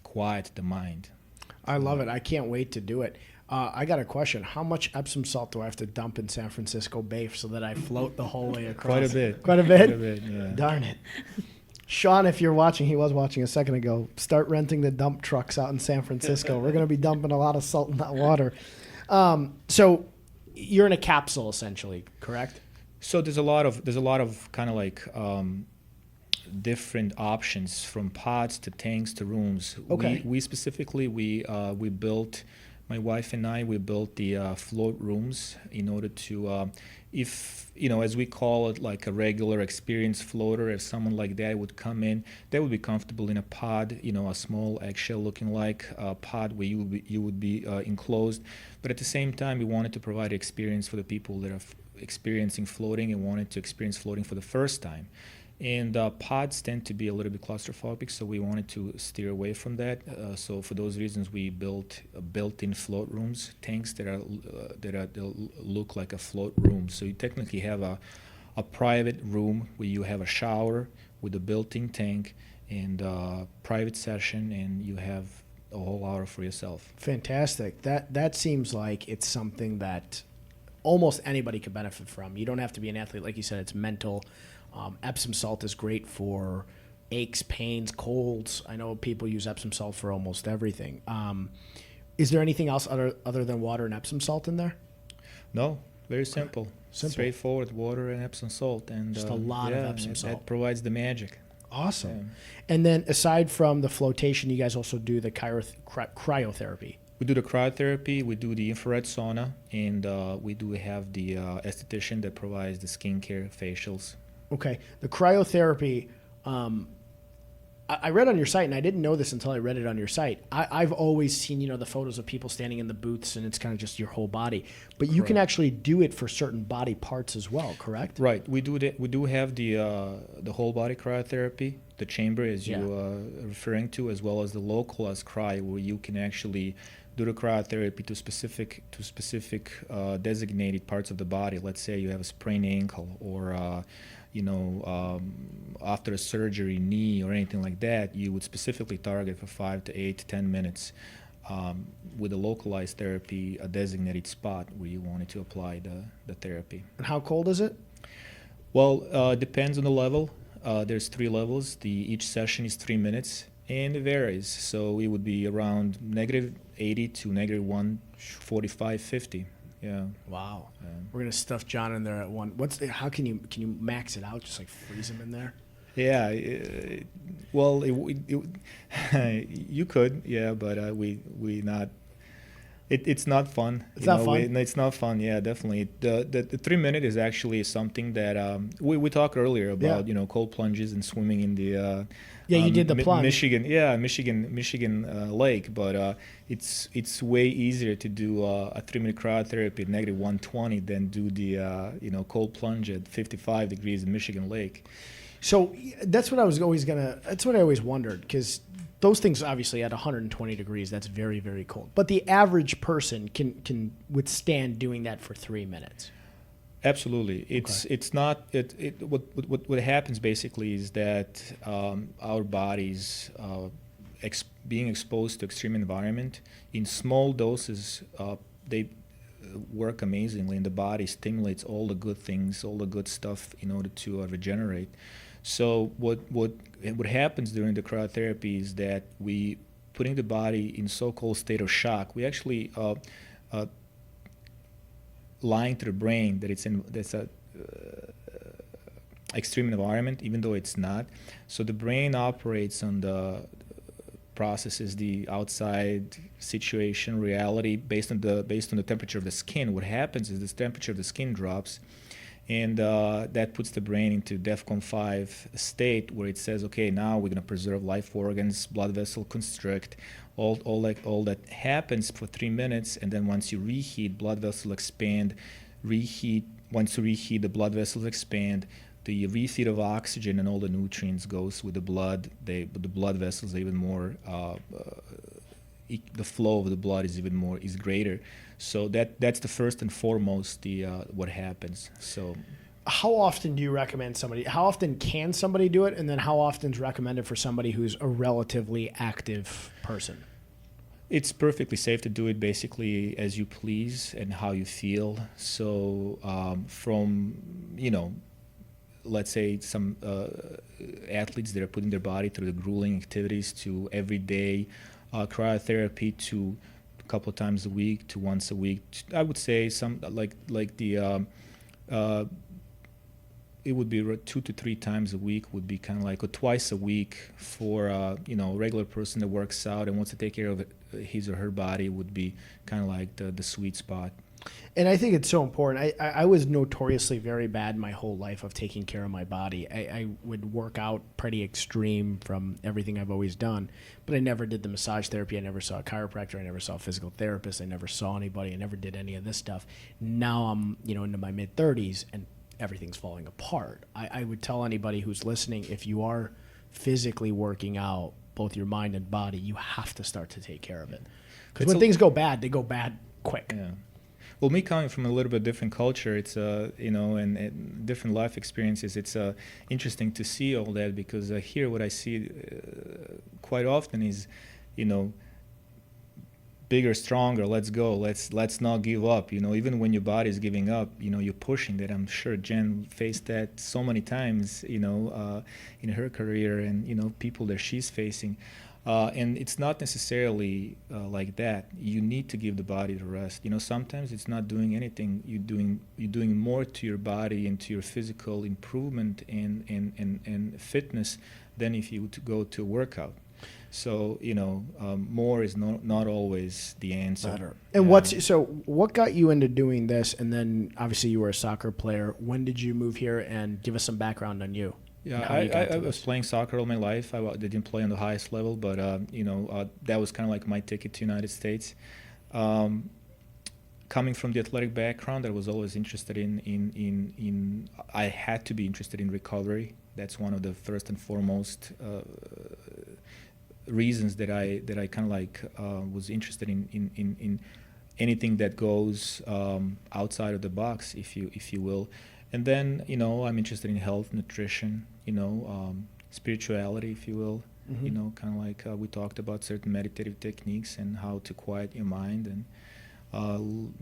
quiet the mind. I love it. I can't wait to do it. I got a question. How much Epsom salt do I have to dump in San Francisco Bay so that I float the whole way across? Quite a bit. Quite a bit? Quite a bit, yeah. Darn it. Sean, if you're watching, he was watching a second ago, start renting the dump trucks out in San Francisco. We're going to be dumping a lot of salt in that water. So you're in a capsule, essentially, correct? So there's a lot of kind of like different options from pods to tanks to rooms. Okay. We specifically we built, my wife and I, we built the float rooms in order to, if as we call it, like a regular experienced floater, if someone like that would come in, they would be comfortable in a pod, a small eggshell looking like pod where you would be enclosed. But at the same time, we wanted to provide experience for the people that are experiencing floating and wanted to experience floating for the first time. And pods tend to be a little bit claustrophobic, so we wanted to steer away from that. So for those reasons, we built built-in float rooms, tanks that look like a float room. So you technically have a private room where you have a shower with a built-in tank and a private session, and you have a whole hour for yourself. Fantastic. That seems like it's something that almost anybody could benefit from. You don't have to be an athlete. Like you said, it's mental. Epsom salt is great for aches, pains, colds. I know people use Epsom salt for almost everything. Is there anything else other than water and Epsom salt in there? No, very simple. Simple. Straightforward, water and Epsom salt. And Just a lot of Epsom salt. That provides the magic. Awesome. Yeah. And then aside from the flotation, you guys also do the cryotherapy. We do the cryotherapy, we do the infrared sauna, and we do have the esthetician that provides the skincare, facials. Okay. The cryotherapy, I read on your site, and I didn't know this until I read it on your site. I've always seen, the photos of people standing in the booths, and it's kind of just your whole body. But you can actually do it for certain body parts as well, correct? Right. We do have the whole body cryotherapy, the chamber as you referring to, as well as the localized cryo, where you can actually do the cryotherapy to specific designated parts of the body. Let's say you have a sprained ankle, or after a surgery, knee or anything like that, you would specifically target for 5 to 8 to 10 minutes with a localized therapy, a designated spot where you wanted to apply the therapy. And how cold is it? Well, it depends on the level. There's 3 levels. Each session is 3 minutes, and it varies. So it would be around -80 to -145, 50. Yeah. Wow. We're gonna stuff John in there at one. How can you max it out? Just like freeze him in there? Yeah. Well, you could. Yeah, but we not. It's not fun. It's not fun? It's not fun. Yeah, definitely. The 3 minute is actually something that we talked earlier about. Cold plunges and swimming in the. You did the plunge. Michigan lake, but it's way easier to do a 3 minute cryotherapy at -120 than do the cold plunge at 55 degrees in Michigan Lake. So that's what I always wondered, because those things obviously at 120 degrees, that's very, very cold. But the average person can withstand doing that for 3 minutes. Absolutely. It's not what happens basically is that our bodies being exposed to extreme environment in small doses, they work amazingly, and the body stimulates all the good things, all the good stuff in order to regenerate. So what happens during the cryotherapy is that we putting the body in so-called state of shock. We actually lying to the brain that that's a extreme environment, even though it's not. So the brain operates on processes the outside situation, reality based on the temperature of the skin. What happens is the temperature of the skin drops, and that puts the brain into DEFCON 5 state, where it says, okay, now we're going to preserve life organs, blood vessel constrict, all that happens for 3 minutes, and then once you reheat, blood vessel expand, reheat. Once you reheat, the blood vessels expand. The refeed of oxygen and all the nutrients goes with the blood. The blood vessels are even more. The flow of the blood is greater. So that's the first and foremost what happens. So. How often do you recommend somebody? How often can somebody do it, and then how often is recommended for somebody who's a relatively active person? It's perfectly safe to do it basically as you please and how you feel. So from let's say some athletes that are putting their body through the grueling activities to everyday cryotherapy to a couple of times a week to once a week. I would say some like the it would be 2 to 3 times a week would be kind of like, or twice a week for a regular person that works out and wants to take care of his or her body would be kind of like the sweet spot. And I think it's so important. I was notoriously very bad my whole life of taking care of my body. I would work out pretty extreme from everything I've always done, but I never did the massage therapy. I never saw a chiropractor. I never saw a physical therapist. I never saw anybody. I never did any of this stuff. Now I'm, into my mid-30s and everything's falling apart. I would tell anybody who's listening, if you are physically working out, both your mind and body, you have to start to take care of it. Because when things go bad, they go bad quick. Yeah. Well, me coming from a little bit different culture, it's and different life experiences. It's interesting to see all that because here what I see quite often is, bigger, stronger. Let's go. Let's not give up. Even when your body is giving up, you're pushing that. I'm sure Jen faced that so many times, in her career, and people that she's facing. And it's not necessarily like that. You need to give the body the rest. Sometimes it's not doing anything. You're doing more to your body and to your physical improvement and fitness than if you would go to a workout. So more is not always the answer. Better. And what got you into doing this? And then obviously you were a soccer player. When did you move here? And give us some background on you. Yeah, I was playing soccer all my life. I didn't play on the highest level, but that was kind of like my ticket to United States. Coming from the athletic background, I was always interested in I had to be interested in recovery. That's one of the first and foremost reasons that I kind of like was interested in anything that goes outside of the box, if you will. And then, I'm interested in health, nutrition, spirituality, if you will. Mm-hmm. Kind of like we talked about certain meditative techniques and how to quiet your mind and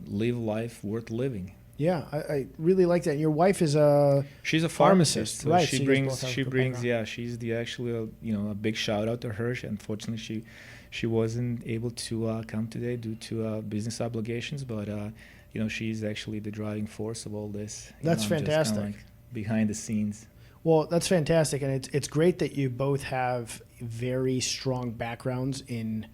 live life worth living. Yeah, I really like that. And your wife is she's a pharmacist, so right? She brings. Yeah, she's the actual. A big shout out to her. Unfortunately, she wasn't able to come today due to business obligations, but. She's actually the driving force of all this. That's fantastic. Just like behind the scenes. Well, that's fantastic, and it's great that you both have very strong backgrounds in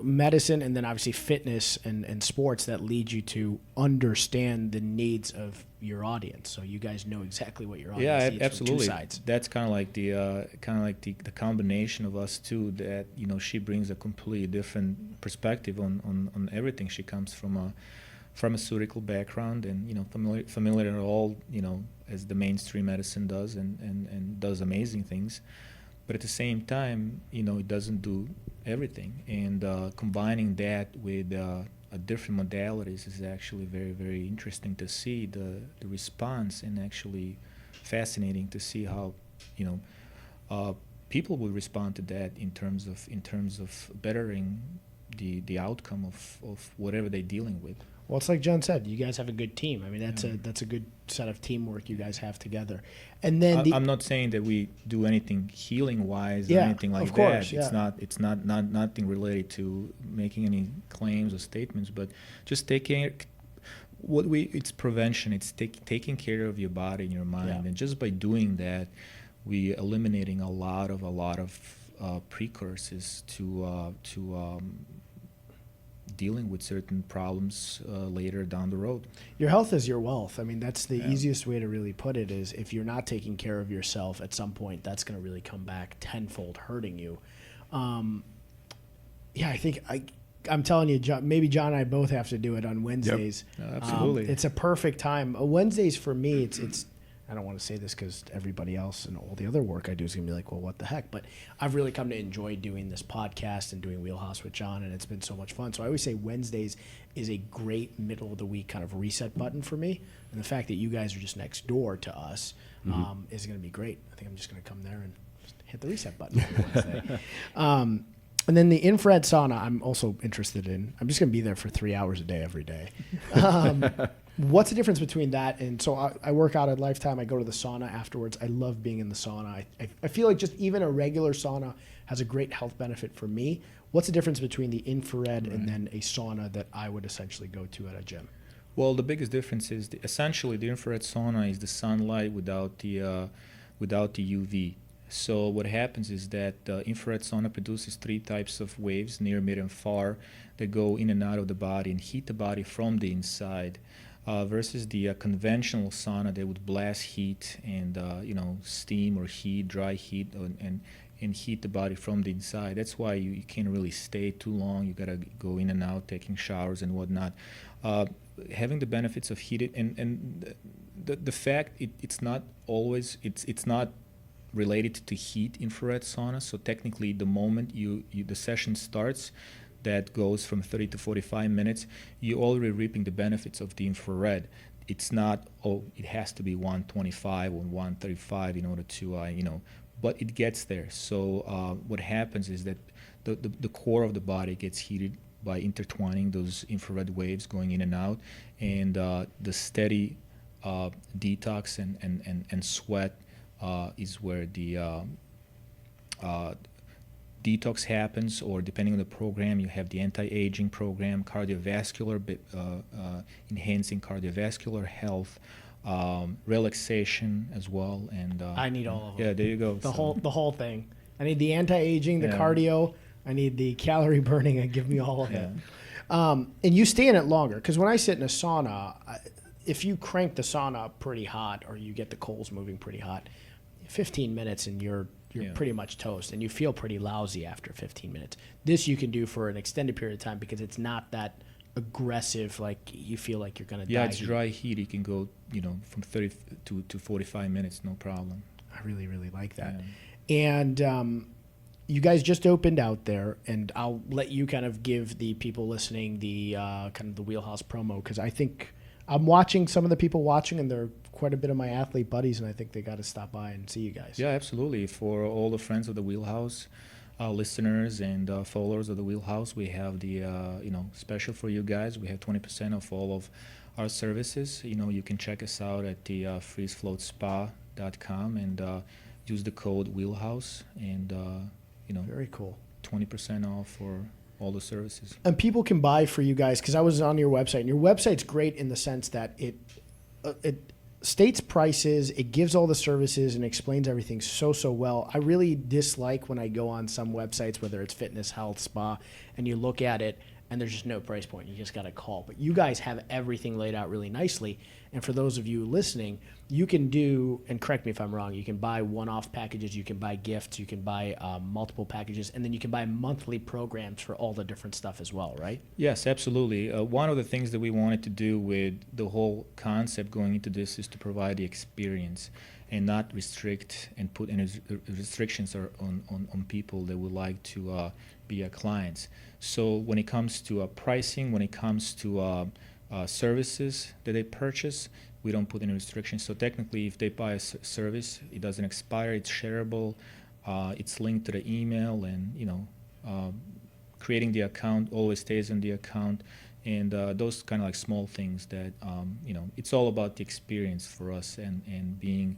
medicine and then obviously fitness and sports that lead you to understand the needs of your audience. So you guys know exactly what your audience needs absolutely. From two sides. That's kind of like the combination of us two. That she brings a completely different perspective on everything. She comes from a pharmaceutical background and familiar at all as the mainstream medicine does and does amazing things, but at the same time it doesn't do everything, and combining that with different modalities is actually very, very interesting to see the response, and actually fascinating to see how people will respond to that in terms of bettering the outcome of whatever they're dealing with. Well, it's like John said, you guys have a good team. I mean, that's a good set of teamwork you guys have together. And then I'm not saying that we do anything healing wise or anything like of course, that. It's not nothing related to making any claims or statements, but just taking it's prevention. It's taking care of your body and your mind, and just by doing that, we eliminating a lot of precursors to dealing with certain problems later down the road. Your health is your wealth. I mean, that's the easiest way to really put it, is if you're not taking care of yourself at some point, that's going to really come back tenfold hurting you. I think I'm telling you, John, maybe John and I both have to do it on Wednesdays. Yep. Absolutely. It's a perfect time. Wednesdays for me, it's I don't want to say this because everybody else and all the other work I do is going to be like, well, what the heck? But I've really come to enjoy doing this podcast and doing WheelHouse with John, and it's been so much fun. So I always say Wednesdays is a great middle of the week kind of reset button for me. And the fact that you guys are just next door to us is going to be great. I think I'm just going to come there and just hit the reset button on Wednesday. And then the infrared sauna, I'm also interested in. I'm just going to be there for 3 hours a day every day. What's the difference between that and so I work out at Lifetime. I go to the sauna afterwards. I love being in the sauna. I feel like just even a regular sauna has a great health benefit for me. What's the difference between the infrared and then a sauna that I would essentially go to at a gym? Well, the biggest difference is essentially the infrared sauna is the sunlight without the UV. So what happens is that the infrared sauna produces three types of waves, near, mid, and far, that go in and out of the body and heat the body from the inside. Versus the conventional sauna that would blast heat and steam or heat, dry heat, and heat the body from the inside. That's why you can't really stay too long. You gotta go in and out, taking showers and whatnot. Having the benefits of heated and the fact it's not always it's not related to heat infrared sauna. So technically, the moment the session starts, that goes from 30 to 45 minutes, you're already reaping the benefits of the infrared. It's not, it has to be 125 or 135 in order to, but it gets there. So what happens is that the core of the body gets heated by intertwining those infrared waves going in and out, and the steady detox and sweat is where the detox happens, or depending on the program, you have the anti-aging program, cardiovascular, enhancing cardiovascular health, relaxation as well, and I need all of them. yeah, there you go. The whole thing. I need the anti-aging, the Yeah. cardio. I need the calorie burning, and give me all of Yeah. it. And you stay in it longer, because when I sit in a sauna, if you crank the sauna up pretty hot, or you get the coals moving pretty hot, 15 minutes and you're Yeah. pretty much toast, and you feel pretty lousy after 15 minutes. This you can do for an extended period of time because it's not that aggressive, like you feel like you're going to Yeah, die. it's dry heat. You can go, from 30 to 45 minutes, no problem. I really, really like that. Yeah. And you guys just opened out there, and I'll let you kind of give the people listening the kind of the Wheelhouse promo, because I think I'm watching some of the people watching, and they're quite a bit of my athlete buddies, and I think they got to stop by and see you guys. Yeah, absolutely. For all the friends of the Wheelhouse, listeners and followers of the Wheelhouse, we have the special for you guys. We have 20% off all of our services. You can check us out at the freezefloatspa.com and use the code Wheelhouse, and Very cool. 20% off for all the services. And people can buy for you guys, because I was on your website, and your website's great in the sense that it states prices, it gives all the services, and explains everything so well. I really dislike when I go on some websites, whether it's fitness, health, spa, and you look at it and there's just no price point. You just got to call. But you guys have everything laid out really nicely. And for those of you listening, you can do, and correct me if I'm wrong, you can buy one-off packages, you can buy gifts, you can buy multiple packages, and then you can buy monthly programs for all the different stuff as well, right? Yes, absolutely. One of the things that we wanted to do with the whole concept going into this is to provide the experience and not restrict and put any restrictions on people that would like to be our clients. So when it comes to pricing, when it comes to services that they purchase, we don't put any restrictions. So technically, if they buy a service, it doesn't expire, it's shareable, it's linked to the email, and creating the account always stays on the account, and those kind of like small things that it's all about the experience for us, and being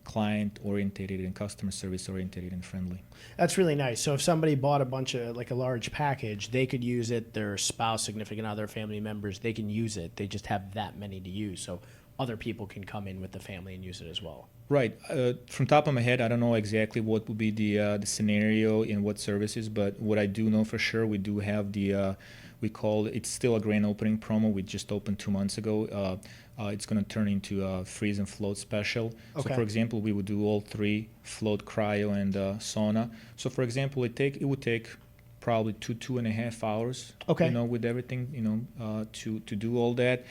client oriented and customer service oriented and friendly. That's really nice. So if somebody bought a bunch of, like a large package, they could use it, their spouse, significant other, family members, they can use it. They just have that many to use. So other people can come in with the family and use it as well. Right. From top of my head, I don't know exactly what would be the scenario in what services, but what I do know for sure, we do have we call it's still a grand opening promo. We just opened 2 months ago. It's going to turn into a freeze and float special. Okay. So, for example, we would do all three: float, cryo, and sauna. So, for example, it would take probably 2.5 hours. Okay. With everything, to do all that.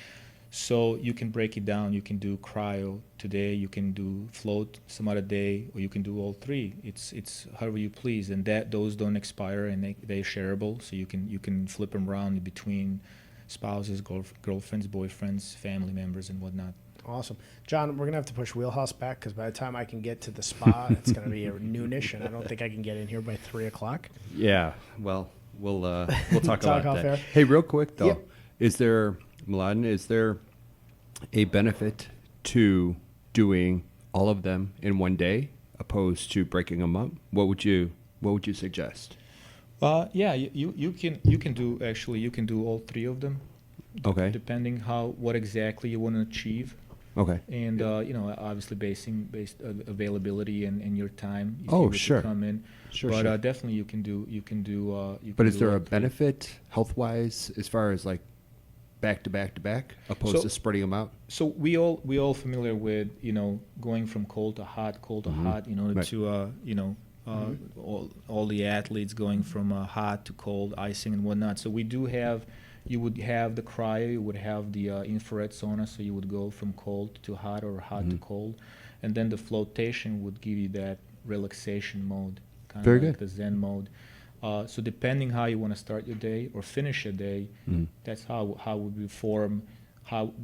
So you can break it down. You can do cryo today. You can do float some other day, or you can do all three. It's however you please, and those don't expire, and they're shareable. So you can flip them around between spouses, girlfriends, boyfriends, family members, and whatnot. Awesome. John, we're going to have to push Wheelhouse back, because by the time I can get to the spa, it's going to be noonish, and I don't think I can get in here by 3 o'clock. Yeah. Well, we'll talk Talk about off that. air. Hey, real quick though, Yeah. Mladen, is there a benefit to doing all of them in one day opposed to breaking them up? What would you suggest? Yeah, you can do all three of them Okay. Depending what exactly you want to achieve. Okay. And obviously based availability and your time if Oh, you were sure. to come in. Sure, But sure. definitely you can do But is there a it. benefit health-wise as far as like back to back to back, opposed So- to spreading them out? So we all familiar with going from cold to hot, Mm-hmm. in order Right. to all the athletes going from hot to cold, icing and whatnot. So we do have. You would have the cryo, you would have the infrared sauna, so you would go from cold to hot or hot to Mm-hmm. cold, and then the flotation would give you that relaxation mode, kind Very of like good. the Zen mode. So depending how you want to start your day or finish your day, Mm-hmm. that's how would we form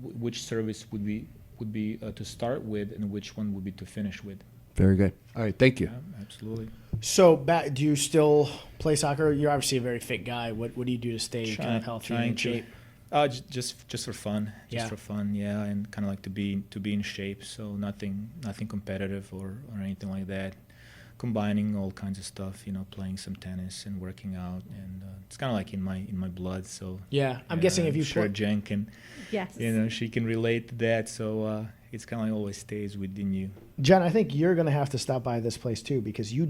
which service would be to start with and which one would be to finish with. Very good. All right. Thank you. Yeah, absolutely. So, do you still play soccer? You're obviously a very fit guy. What do you do to stay kind of healthy and in shape? Just for fun, Yeah. yeah, and kind of like to be in shape. So nothing competitive or anything like that. Combining all kinds of stuff, playing some tennis and working out, and it's kind of like in my blood. So Yeah, I'm guessing if you sure play, Jen can, Yes. she can relate to that. So it's kind of like always stays within you. Jen, I think you're going to have to stop by this place too because you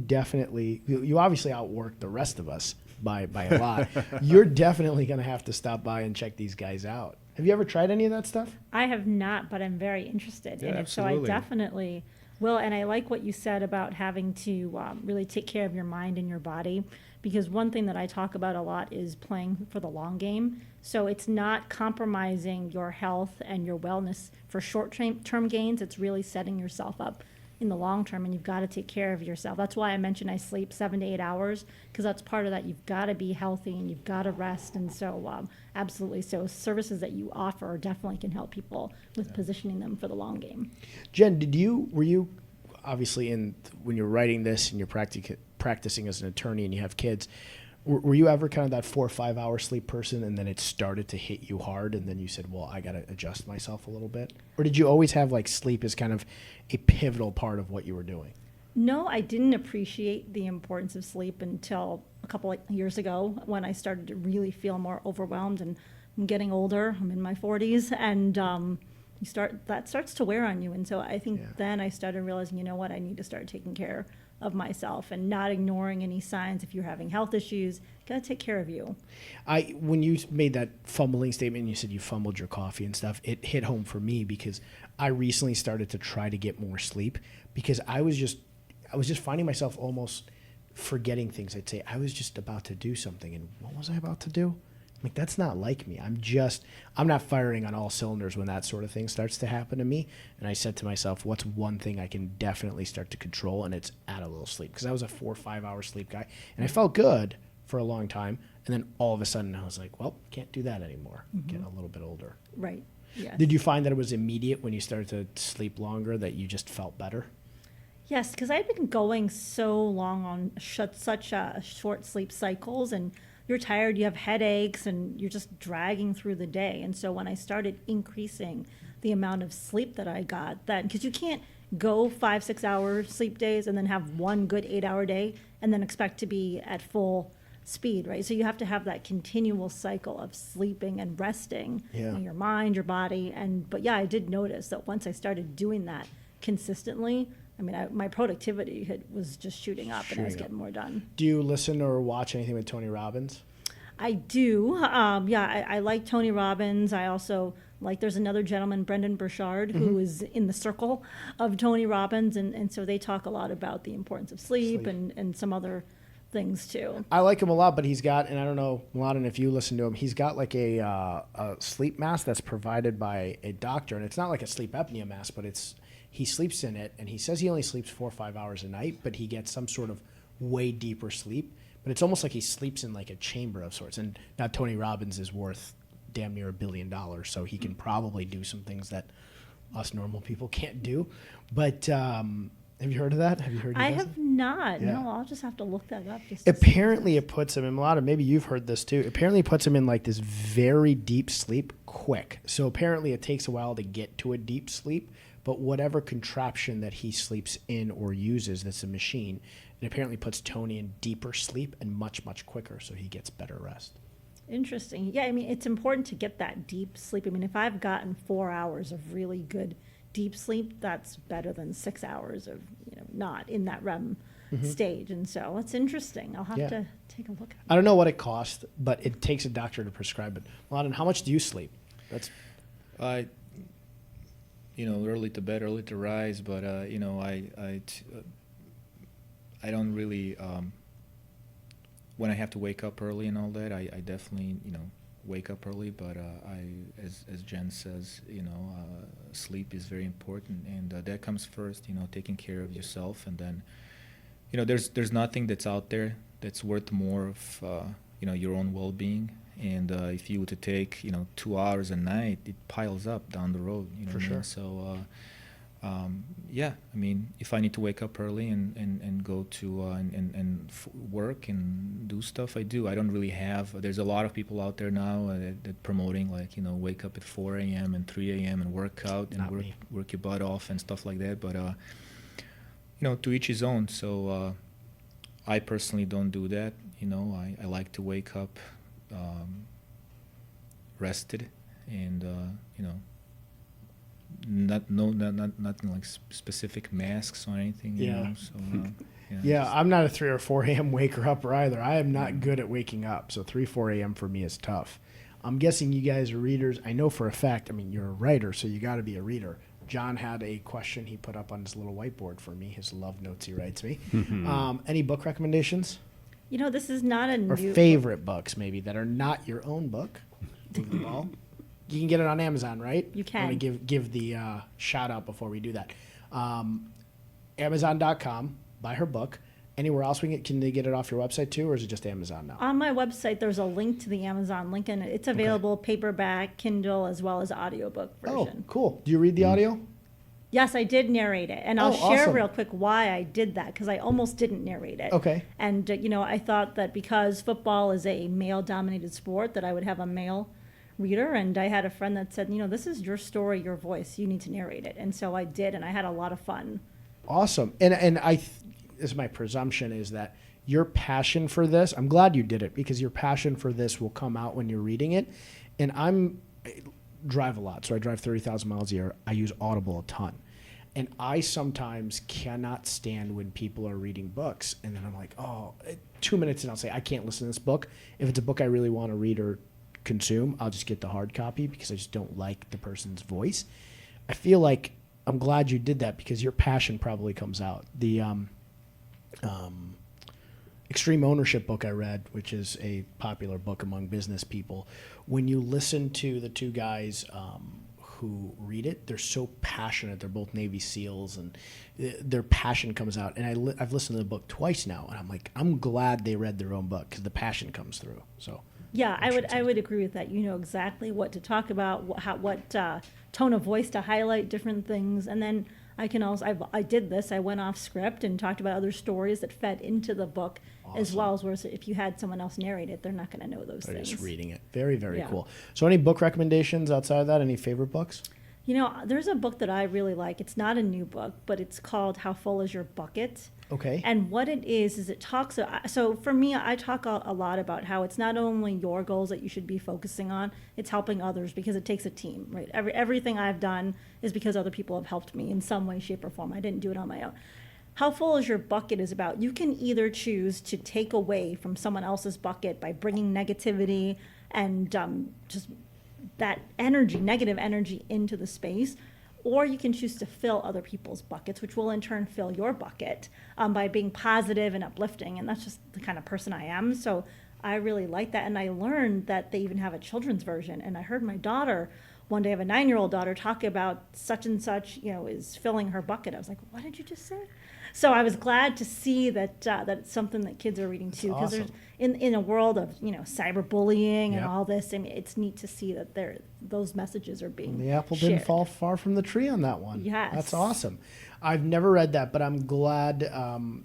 obviously outwork the rest of us by a lot. You're definitely going to have to stop by and check these guys out. Have you ever tried any of that stuff? I have not, but I'm very interested Yeah, in it. So I absolutely. definitely will. And I like what you said about having to really take care of your mind and your body. Because one thing that I talk about a lot is playing for the long game. So it's not compromising your health and your wellness for short-term gains. It's really setting yourself up in the long term, and you've got to take care of yourself. That's why I mentioned I sleep 7 to 8 hours, because that's part of that. You've got to be healthy and you've got to rest. And so absolutely. So services that you offer definitely can help people with positioning them for the long game. Jen, were you obviously when you're writing this and you're practicing as an attorney and you have kids, were you ever kind of that 4 or 5 hour sleep person and then it started to hit you hard and then you said, well, I got to adjust myself a little bit? Or did you always have like sleep as kind of a pivotal part of what you were doing? No, I didn't appreciate the importance of sleep until a couple of years ago when I started to really feel more overwhelmed. And I'm getting older. I'm in my 40s, and that starts to wear on you. And so I think then I started realizing, you know what, I need to start taking care of myself and not ignoring any signs. If you're having health issues, gotta take care of you. When you made that fumbling statement and you said you fumbled your coffee and stuff, it hit home for me because I recently started to try to get more sleep because I was just finding myself almost forgetting things. I'd say I was just about to do something, and what was I about to do? Like, that's not like me. I'm not firing on all cylinders when that sort of thing starts to happen to me. And I said to myself, what's one thing I can definitely start to control? And it's add a little sleep. Because I was a 4 or 5 hour sleep guy. And I felt good for a long time. And then all of a sudden I was like, well, can't do that anymore. Getting a little bit older. Right. Yes. Did you find that it was immediate when you started to sleep longer that you just felt better? Yes, because I've been going so long on such short sleep cycles, and you're tired, you have headaches, and you're just dragging through the day. And so when I started increasing the amount of sleep that I got, because you can't go 5-6 hour sleep days and then have one good 8 hour day and then expect to be at full speed, right? So you have to have that continual cycle of sleeping and resting in your mind, your body. But yeah, I did notice that once I started doing that consistently, I mean, my productivity was just shooting up, and I was getting more done. Do you listen or watch anything with Tony Robbins? I do. I like Tony Robbins. I also there's another gentleman, Brendan Burchard, who is in the circle of Tony Robbins. And so they talk a lot about the importance of sleep. And some other things too. I like him a lot, but he's got, and I don't know, Mladen, if you listen to him, he's got like a sleep mask that's provided by a doctor. And it's not like a sleep apnea mask, but he sleeps in it, and he says he only sleeps 4 or 5 hours a night, but he gets some sort of way deeper sleep. But it's almost like he sleeps in like a chamber of sorts. And now Tony Robbins is worth damn near $1 billion, so he can probably do some things that us normal people can't do. But have you heard of that? Have you heard? I have not. Yeah. No, I'll just have to look that up. Apparently, it puts him in a lot of. Maybe you've heard this too. Apparently, it puts him in like this very deep sleep quick. So apparently, it takes a while to get to a deep sleep. But whatever contraption that he sleeps in or uses, that's a machine, it apparently puts Tony in deeper sleep and much, much quicker, so he gets better rest. Interesting. Yeah, I mean, it's important to get that deep sleep. I mean, if I've gotten 4 hours of really good deep sleep, that's better than 6 hours of, not in that REM stage. And so it's interesting. I'll have Yeah. to take a look at I don't know what it costs, but it takes a doctor to prescribe it. Lawton, how much do you sleep? That's I, early to bed, early to rise, but I don't really. When I have to wake up early and all that, I definitely wake up early. But as Jen says, sleep is very important, and that comes first. Taking care of yourself, and then there's nothing that's out there that's worth more of your own well-being. And if you were to take 2 hours a night, it piles up down the road. For what I mean? sure. So yeah, I mean, if I need to wake up early and go to work and do stuff, I do. I don't really have. There's a lot of people out there now that promoting wake up at 4 a.m. and 3 a.m. and work out and Not me. work your butt off and stuff like that. But to each his own. So I personally don't do that. I like to wake up rested and nothing like specific masks or anything. Yeah. So Yeah, just- I'm not a 3 or 4 a.m. waker upper either. I am not good at waking up, so 3, 4 a.m. for me is tough. I'm guessing you guys are readers. I know for a fact, I mean, you're a writer, so you got to be a reader. John had a question he put up on his little whiteboard for me, his love notes he writes me. Any book recommendations? This is not a Or new favorite books, maybe, that are not your own book? Move the ball. You can get it on Amazon, right? You I want can. to give the shout out before we do that. Amazon.com, buy her book. Anywhere else can they get it off your website too, or is it just Amazon now? On my website, there's a link to the Amazon link, and it's available paperback, Kindle, as well as audiobook Oh, version. cool. Do you read the audio? Yes, I did narrate it, and I'll Oh, share awesome. real quick why I did that, because I almost didn't narrate it. Okay. And, I thought that because football is a male-dominated sport, that I would have a male reader, and I had a friend that said, this is your story, your voice, you need to narrate it. And so I did, and I had a lot of fun. Awesome. And this is my presumption is that your passion for this, I'm glad you did it because your passion for this will come out when you're reading it. And I drive a lot, so I drive 30,000 miles a year. I use Audible a ton. And I sometimes cannot stand when people are reading books. And then I'm like, 2 minutes and I'll say, I can't listen to this book. If it's a book I really want to read or consume, I'll just get the hard copy because I just don't like the person's voice. I feel like I'm glad you did that because your passion probably comes out. The Extreme Ownership book I read, which is a popular book among business people, when you listen to the two guys who read it, they're so passionate. They're both Navy SEALs, and their passion comes out. And I've listened to the book twice now, and I'm like, I'm glad they read their own book because the passion comes through. So Yeah, I would agree with that. You know exactly what to talk about, what tone of voice to highlight, different things, and then I can also I did this. I went off script and talked about other stories that fed into the book, as Awesome. well as whereas if you had someone else narrate it, they're not going to know those they're things. just reading it. Very, very Yeah. cool. So any book recommendations outside of that? Any favorite books? There's a book that I really like. It's not a new book, but it's called How Full Is Your Bucket? Okay. And what it is it talks, so for me, I talk a lot about how it's not only your goals that you should be focusing on, it's helping others because it takes a team, right? Everything I've done is because other people have helped me in some way, shape, or form. I didn't do it on my own. How full is your bucket is about you can either choose to take away from someone else's bucket by bringing negativity and just that energy, negative energy into the space, or you can choose to fill other people's buckets, which will in turn fill your bucket by being positive and uplifting. And that's just the kind of person I am. So I really like that. And I learned that they even have a children's version. And I heard my daughter, one day I have a 9-year-old daughter, talk about such and such, is filling her bucket. I was like, what did you just say? So I was glad to see that that it's something that kids are reading too, because awesome. there's in a world of cyberbullying and Yep. all this. I mean, it's neat to see that those messages are being The apple shared. didn't fall far from the tree on that one. Yes. That's awesome. I've never read that, but I'm glad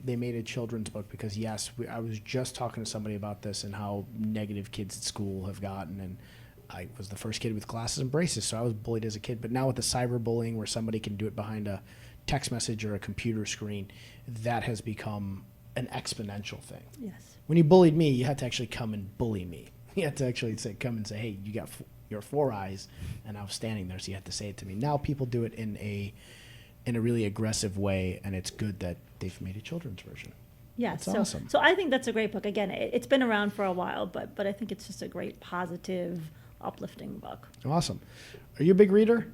they made a children's book because, yes, I was just talking to somebody about this and how negative kids at school have gotten. And I was the first kid with glasses and braces, so I was bullied as a kid. But now with the cyberbullying where somebody can do it behind a text message or a computer screen, that has become an exponential thing. Yes. When you bullied me, you had to actually come and bully me. You had to actually come and say, "Hey, you got your 4 eyes," and I was standing there, so you had to say it to me. Now people do it in a really aggressive way, and it's good that they've made a children's version. Yeah, That's so awesome. so I think that's a great book. Again, it's been around for a while, but I think it's just a great, positive, uplifting book. Awesome. Are you a big reader?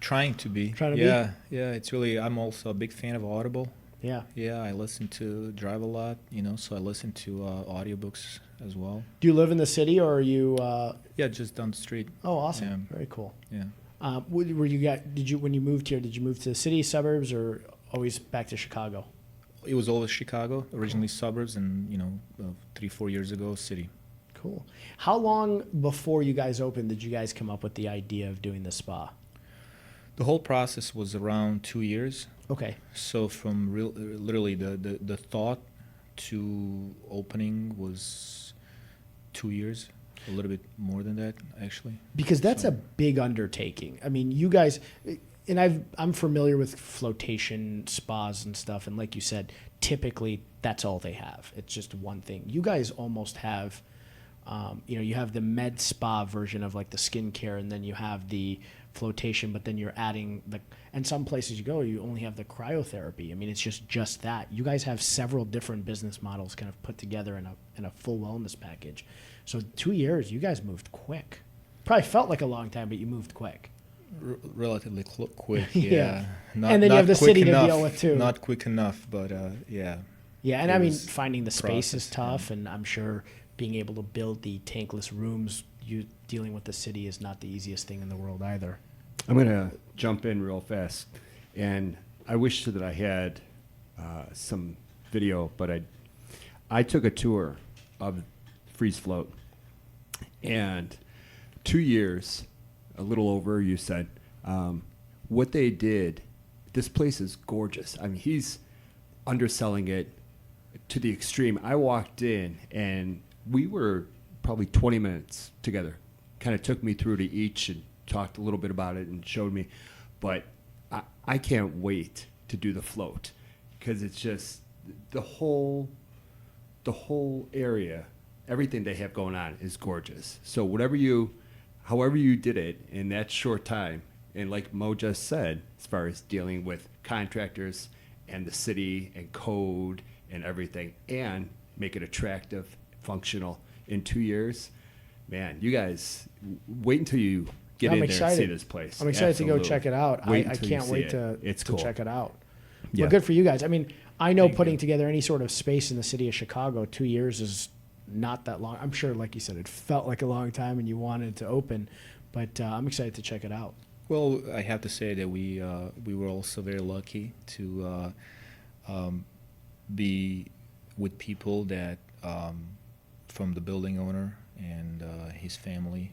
Trying to be. Trying to be? Yeah. It's really. I'm also a big fan of Audible. Yeah. Yeah, I listen to drive a lot, so I listen to audiobooks as well. Do you live in the city, or are you? Yeah, just down the street. Oh, awesome! Yeah. Very cool. Yeah. When you moved here? Did you move to the city, suburbs, or always back to Chicago? It was always Chicago, originally suburbs, and 3-4 years ago, city. Cool. How long before you guys opened did you guys come up with the idea of doing the spa? The whole process was around 2 years. Okay. So from literally the thought to opening was 2 years, a little bit more than that actually. Because that's So- a big undertaking. I mean, you guys, and I'm familiar with flotation spas and stuff, and like you said, typically that's all they have. It's just one thing. You guys almost have, you have the med spa version of like the skincare, and then you have the flotation, but then you're adding and some places you go, you only have the cryotherapy. I mean, it's just that. You guys have several different business models kind of put together in a full wellness package. So 2 years, you guys moved quick. Probably felt like a long time, but you moved quick. Relatively quick, Yeah. yeah. Not, And then you not have the quick city to enough, deal with, too. Not quick enough, but yeah. Yeah, and It I mean, was finding the space is process, tough, and I'm sure being able to build the tankless rooms, dealing with the city is not the easiest thing in the world either. I'm going to jump in real fast. And I wish that I had some video, but I took a tour of Freeze Float. And 2 years, a little over, you said, what they did, this place is gorgeous. I mean, he's underselling it to the extreme. I walked in, and we were probably 20 minutes together. Kind of took me through to each and talked a little bit about it and showed me. But I can't wait to do the float, because it's just the whole area, everything they have going on is gorgeous. So however you did it in that short time, and like Mo just said, as far as dealing with contractors and the city and code and everything, and make it attractive, functional in 2 years, man, you guys wait until you get I'm in there and see excited. this place. I'm excited to go Absolutely. check it out. Wait I until you can't see wait it. to It's cool. check it out. Yeah. Well, good for you guys. I mean, I know Thank putting you. together any sort of space in the city of Chicago, 2 years is not that long. I'm sure, like you said, it felt like a long time and you wanted to open, but I'm excited to check it out. Well, I have to say that we were also very lucky to be with people that from the building owner and his family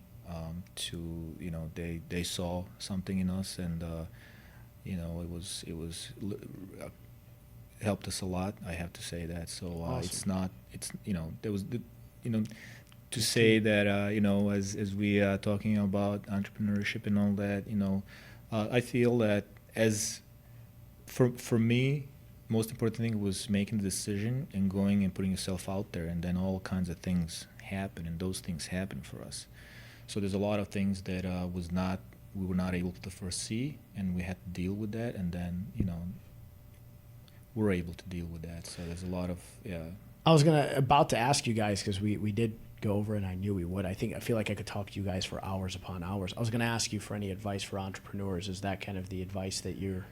to they saw something in us, and it was helped us a lot. I have to say that. So Awesome. there was to say that as we are talking about entrepreneurship and all that, I feel that as for me, most important thing was making the decision and going and putting yourself out there, and then all kinds of things happen, and those things happen for us. So there's a lot of things that we were not able to foresee, and we had to deal with that, and then we're able to deal with that. So there's a lot of I was about to ask you guys, because we did go over, and I knew we would. I feel like I could talk to you guys for hours upon hours. I was going to ask you for any advice for entrepreneurs. Is that kind of the advice that you're?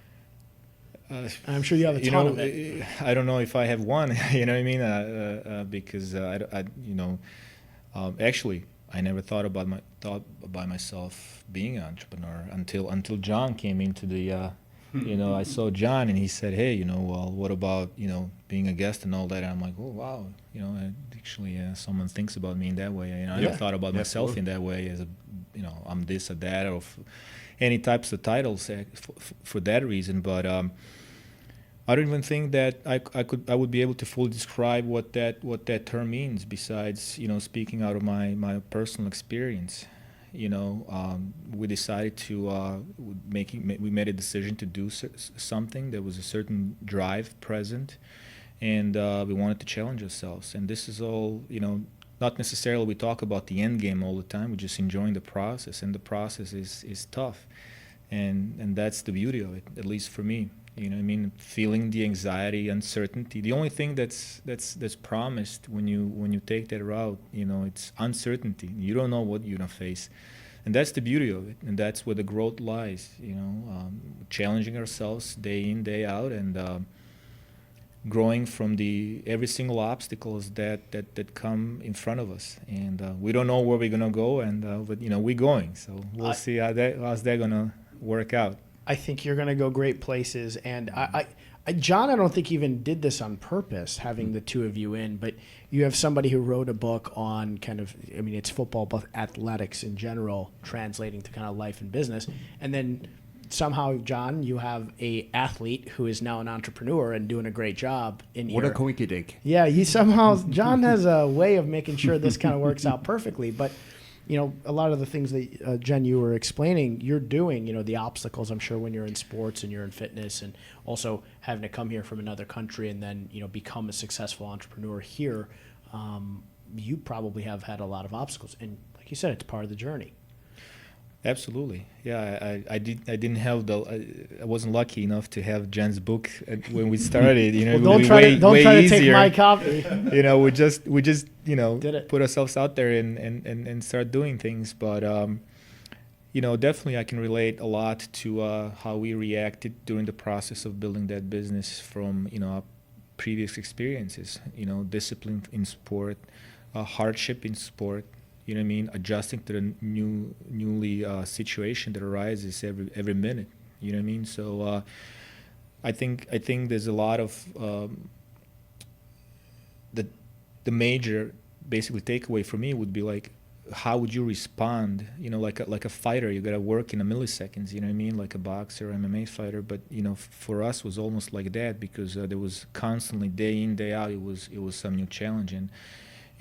I'm sure you have a ton of it. I don't know if I have one. You know what I mean? Because actually, I never thought about myself being an entrepreneur until John came into the. I saw John and he said, "Hey, well, what about being a guest and all that?" And I'm like, "Oh, wow, actually, someone thinks about me in that way." I never thought about myself in that way as I'm this or that, or any types of titles for that reason. But I don't even think that I would be able to fully describe what that term means. Besides, speaking out of my personal experience. We decided to we made a decision to do something. There was a certain drive present, and we wanted to challenge ourselves. And this is all not necessarily we talk about the end game all the time. We're just enjoying the process, and the process is tough, and that's the beauty of it, at least for me. You know what I mean? Feeling the anxiety, uncertainty. The only thing that's promised when you take that route, you know, it's uncertainty. You don't know what you're gonna face, and that's the beauty of it, and that's where the growth lies. You know, challenging ourselves day in, day out, and growing from the every single obstacles that come in front of us. And we don't know where we're gonna go, and but you know, we're going. So we'll see how's that gonna work out. I think you're going to go great places. And John, I don't think even did this on purpose, having the two of you in, but you have somebody who wrote a book on kind of, I mean, it's football, but athletics in general, translating to kind of life and business. And then somehow, John, you have a athlete who is now an entrepreneur and doing a great job in What here. a coinkydink. Yeah, John has a way of making sure this kind of works out perfectly. But you know, a lot of the things that, Jen, you were explaining, you're doing, you know, the obstacles, I'm sure, when you're in sports and you're in fitness, and also having to come here from another country and then, you know, become a successful entrepreneur here, you probably have had a lot of obstacles. And like you said, it's part of the journey. Absolutely, yeah. I wasn't lucky enough to have Jen's book when we started. You know, Well, don't try to take my copy. You know, we just you know Put ourselves out there and start doing things. But you know, definitely I can relate a lot to how we reacted during the process of building that business from, you know, our previous experiences. You know, discipline in sport, hardship in sport. You know what I mean? Adjusting to the newly situation that arises every minute. You know what I mean? So I think there's a lot of the major basically takeaway for me would be like, how would you respond? You know, like a fighter, you got to work in a milliseconds. You know what I mean? Like a boxer, MMA fighter. But you know, for us, was almost like that because there was constantly day in, day out. It was some new challenge,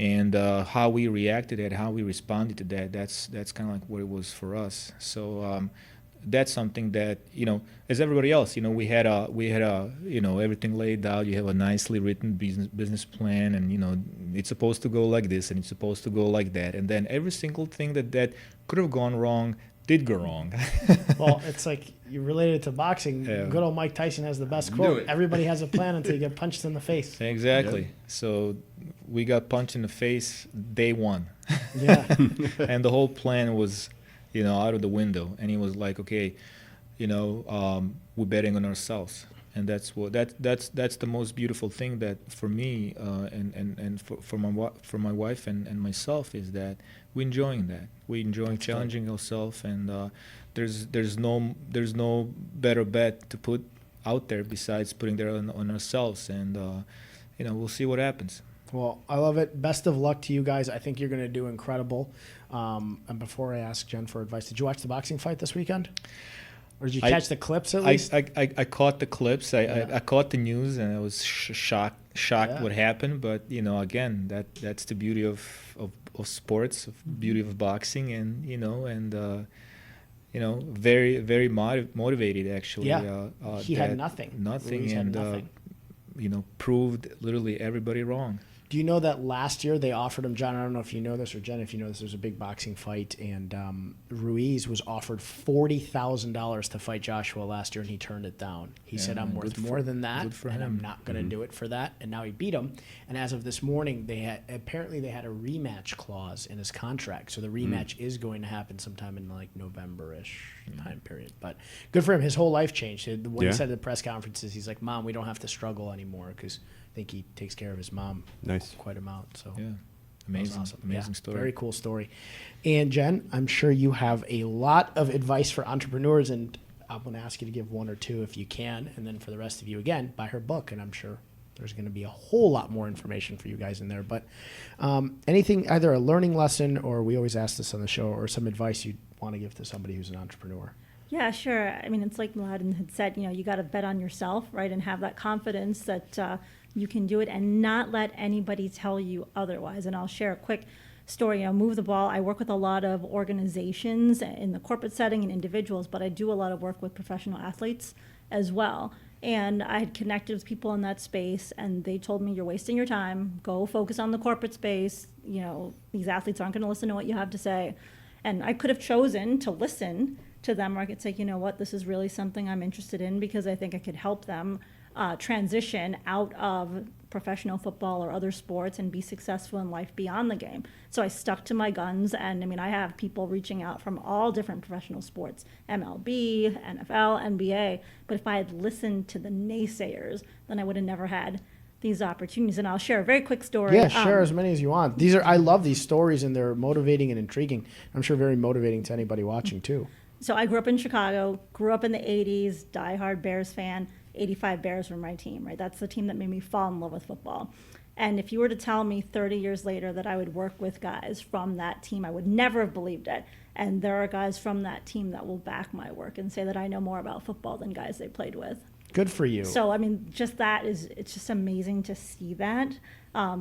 and how we reacted to that, how we responded to that, that's kind of like what it was for us. So that's something that, you know, as everybody else, you know, we had a you know, everything laid out. You have a nicely written business plan, and you know, it's supposed to go like this and it's supposed to go like that, and then every single thing that could have gone wrong did go wrong. Well, it's like you related it to boxing. Yeah. Good old Mike Tyson has the best Do quote. it. Everybody has a plan until you get punched in the face. Exactly. Yep. So we got punched in the face day one. Yeah. And the whole plan was, you know, out of the window. And he was like, okay, you know, we're betting on ourselves. And that's the most beautiful thing that for me and for my wife and myself is that we're enjoying that. We're enjoying challenging ourselves, and there's no better bet to put out there besides putting that on ourselves. And you know, we'll see what happens. Well, I love it. Best of luck to you guys. I think you're going to do incredible. And before I ask Jen for advice, did you watch the boxing fight this weekend? Or did you catch the clips at least? I caught the clips. I caught the news, and I was shocked Yeah. what happened. But you know, again, that's the beauty of sports, of beauty of boxing, and you know, you know, very very motivated actually. Yeah. He had nothing. Ruiz had and nothing. you know, proved literally everybody wrong. Do you know that last year they offered him, John, I don't know if you know this, or Jen, if you know this, there's a big boxing fight, and Ruiz was offered $40,000 to fight Joshua last year, and he turned it down. He said, I'm worth more than that, good for and I'm him. not going to do it for that. And now he beat him. And as of this morning, they had a rematch clause in his contract. So the rematch is going to happen sometime in like November-ish time period. But good for him. His whole life changed. When Yeah. he said at the press conferences, he's like, Mom, we don't have to struggle anymore, because I think he takes care of his mom Nice. quite a amount. So Yeah, that was amazing, awesome. amazing Yeah, story. Very cool story. And Jen, I'm sure you have a lot of advice for entrepreneurs, and I'm going to ask you to give one or two if you can, and then for the rest of you, again, buy her book, and I'm sure there's going to be a whole lot more information for you guys in there. But anything, either a learning lesson, or we always ask this on the show, or some advice you'd want to give to somebody who's an entrepreneur. Yeah, sure. I mean, it's like Mladen had said, you know, you got to bet on yourself, right? And have that confidence that you can do it and not let anybody tell you otherwise. And I'll share a quick story. You know, Move the Ball. I work with a lot of organizations in the corporate setting and individuals, but I do a lot of work with professional athletes as well. And I had connected with people in that space, and they told me, you're wasting your time. Go focus on the corporate space. You know, these athletes aren't going to listen to what you have to say. And I could have chosen to listen to them, or I could say, you know what, this is really something I'm interested in because I think I could help them transition out of professional football or other sports and be successful in life beyond the game. So I stuck to my guns, and I mean, I have people reaching out from all different professional sports, MLB, NFL, NBA, but if I had listened to the naysayers, then I would have never had these opportunities. And I'll share a very quick story. Yeah, share as many as you want. I love these stories, and they're motivating and intriguing. I'm sure very motivating to anybody watching too. So I grew up in Chicago, grew up in the 80s, diehard Bears fan. 85 Bears were my team, right? That's the team that made me fall in love with football. And if you were to tell me 30 years later that I would work with guys from that team, I would never have believed it. And there are guys from that team that will back my work and say that I know more about football than guys they played with. Good for you. So, I mean, it's just amazing to see that.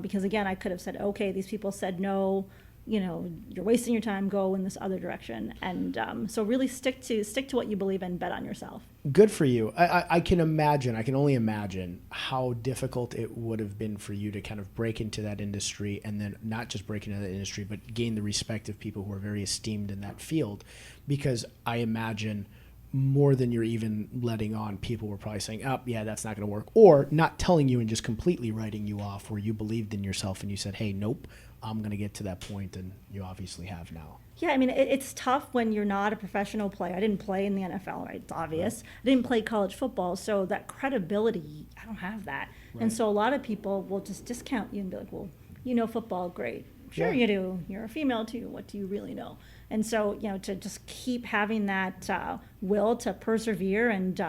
Because again, I could have said, okay, these people said no, you know, you're wasting your time, go in this other direction. And so really stick to what you believe in, bet on yourself. Good for you. I can only imagine how difficult it would have been for you to kind of break into that industry, and then not just break into that industry, but gain the respect of people who are very esteemed in that field. Because I imagine more than you're even letting on, people were probably saying, oh, yeah, that's not going to work. Or not telling you and just completely writing you off, where you believed in yourself and you said, hey, nope, I'm going to get to that point, and you obviously have now. Yeah, I mean, it's tough when you're not a professional player. I didn't play in the NFL, right? It's obvious. I didn't play college football, so that credibility, I don't have that. Right. And so a lot of people will just discount you and be like, well, you know football, great. Sure you do. You're a female too. What do you really know? And so, you know, to just keep having that will to persevere and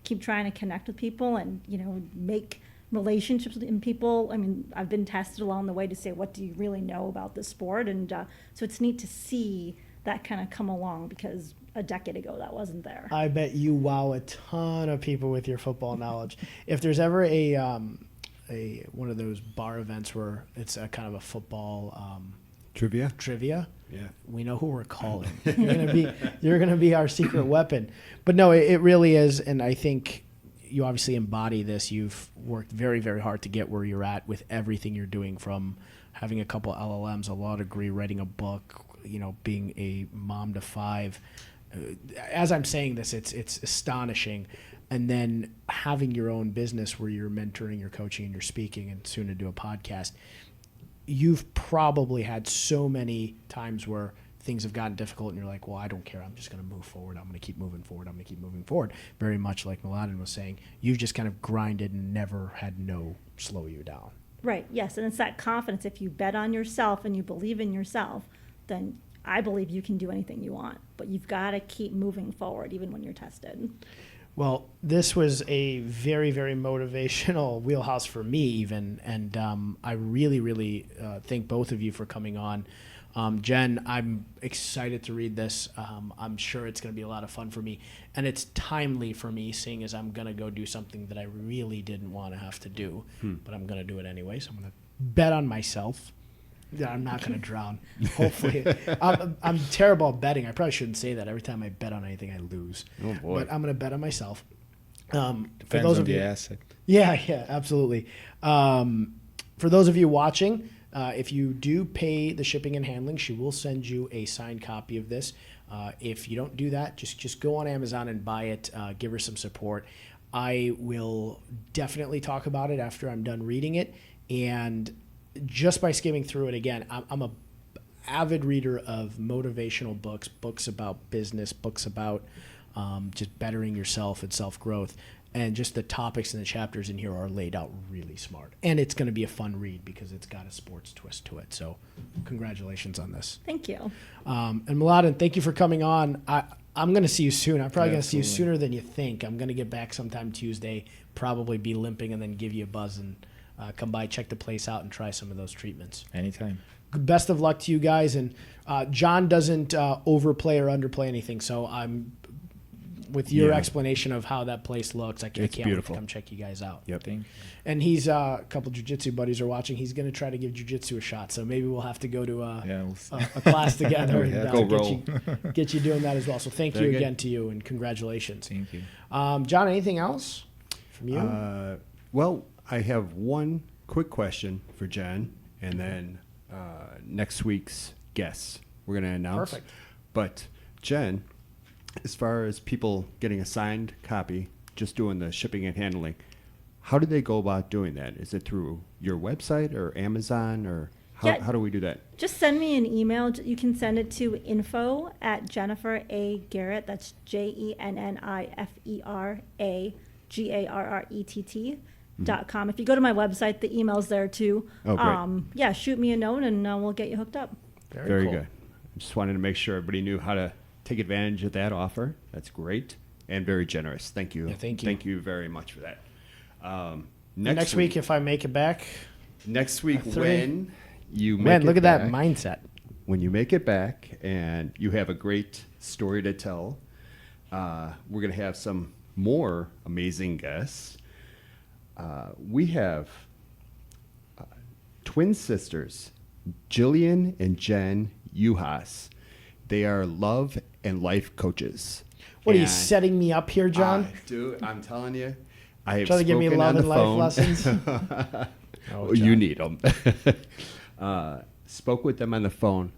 keep trying to connect with people and, you know, make relationships with people. I mean, I've been tested along the way to say, what do you really know about this sport? And so it's neat to see that kind of come along, because a decade ago that wasn't there. I bet you wow a ton of people with your football knowledge. If there's ever a one of those bar events where it's a kind of a football trivia, yeah, we know who we're calling. You're gonna be our secret weapon. But no, it really is, and I think you obviously embody this. You've worked very, very hard to get where you're at with everything you're doing, from having a couple LLMs, a law degree, writing a book, you know, being a mom to 5. As I'm saying this, it's astonishing. And then having your own business where you're mentoring, you're coaching, and you're speaking, and soon to do a podcast. You've probably had so many times where things have gotten difficult and you're like, well, I don't care. I'm just going to move forward. I'm going to keep moving forward. I'm going to keep moving forward. Very much like Mladen was saying, you've just kind of grinded and never had no slow you down. Right. Yes. And it's that confidence. If you bet on yourself and you believe in yourself, then I believe you can do anything you want, but you've got to keep moving forward even when you're tested. Well, this was a very, very motivational wheelhouse for me even. And I really, really thank both of you for coming on. Jen, I'm excited to read this. I'm sure it's going to be a lot of fun for me. And it's timely for me, seeing as I'm going to go do something that I really didn't want to have to do. But I'm going to do it anyway. So I'm going to bet on myself that I'm not going to drown, hopefully. I'm terrible at betting. I probably shouldn't say that. Every time I bet on anything, I lose. Oh, boy. But I'm going to bet on myself. Depends for those on of the you, asset. Yeah, absolutely. For those of you watching, if you do pay the shipping and handling, she will send you a signed copy of this. If you don't do that, just go on Amazon and buy it. Give her some support. I will definitely talk about it after I'm done reading it. And just by skimming through it again, I'm a avid reader of motivational books about business, books about just bettering yourself and self-growth. And just the topics and the chapters in here are laid out really smart. And it's going to be a fun read because it's got a sports twist to it. So congratulations on this. Thank you. And Mladen, thank you for coming on. I'm going to see you soon. I'm probably going to see you Absolutely. sooner than you think. I'm going to get back sometime Tuesday, probably be limping, and then give you a buzz and come by, check the place out, and try some of those treatments. Anytime. Best of luck to you guys. And John doesn't overplay or underplay anything, so I'm with your explanation of how that place looks, I can't wait to come check you guys out. Yep. Thank you. And he's a couple jiu-jitsu buddies are watching. He's going to try to give jiu-jitsu a shot, so maybe we'll have to go to a class together and Go roll. get you doing that as well. So thank you again to you, and congratulations. Thank you. John, anything else? from you? Well, I have one quick question for Jen, and then next week's guests we're going to announce. Perfect. But Jen, as far as people getting a signed copy, just doing the shipping and handling, how do they go about doing that? Is it through your website or Amazon, or Yeah. how do we do that? Just send me an email. You can send it to info@JenniferAGarrett. That's JenniferAGarrett.com. If you go to my website, the email's there too. Oh, great. Yeah, shoot me a note and we'll get you hooked up. Very cool. good. Just wanted to make sure everybody knew how to take advantage of that offer. That's great and very generous. Thank you. Yeah, thank you. Thank you very much for that. Next week, if I make it back. Next week, Three. when you make Man, it look at that back, mindset. when you make it back and you have a great story to tell, we're going to have some more amazing guests. We have twin sisters, Jillian and Jen Uhas. They are love and life coaches. What are you And, setting me up here, John? Dude, I'm telling you, I have Trying to give me spoken love on the and life phone. lessons? Oh, You John. need them. Spoke with them on the phone.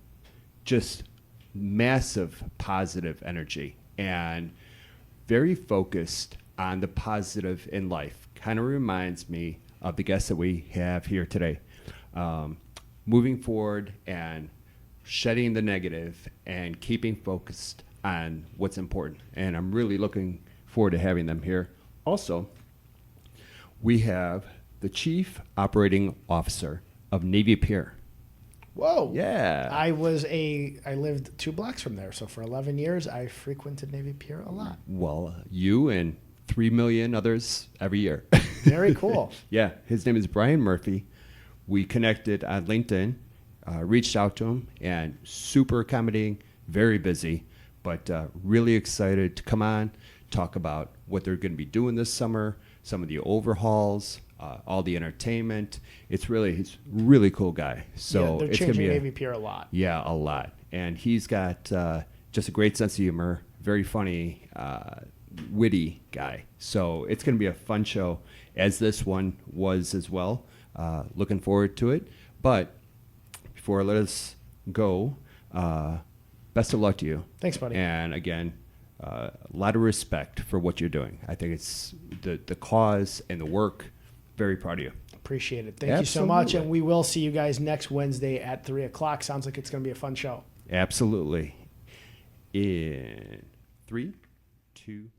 Just massive positive energy and very focused on the positive in life. Kind of reminds me of the guests that we have here today. Moving forward and shedding the negative and keeping focused on what's important. And I'm really looking forward to having them here. Also, we have the Chief Operating Officer of Navy Pier. Whoa. Yeah. I lived 2 blocks from there, so for 11 years, I frequented Navy Pier a lot. Well, you and 3 million others every year. Very cool. Yeah, his name is Brian Murphy. We connected on LinkedIn, reached out to him, and super accommodating, very busy, but really excited to come on, talk about what they're going to be doing this summer, some of the overhauls, all the entertainment. He's a really cool guy. So yeah, they're it's going to changing be Navy Pier a lot. Yeah, a lot. And he's got just a great sense of humor, very funny, witty guy. So it's going to be a fun show, as this one was as well. Looking forward to it. But before I let us go, best of luck to you. Thanks, buddy. And again, a lot of respect for what you're doing. I think it's the cause and the work. Very proud of you. Appreciate it. Thank you so much. Absolutely. And we will see you guys next Wednesday at 3 o'clock. Sounds like it's going to be a fun show. Absolutely. In 3, 2,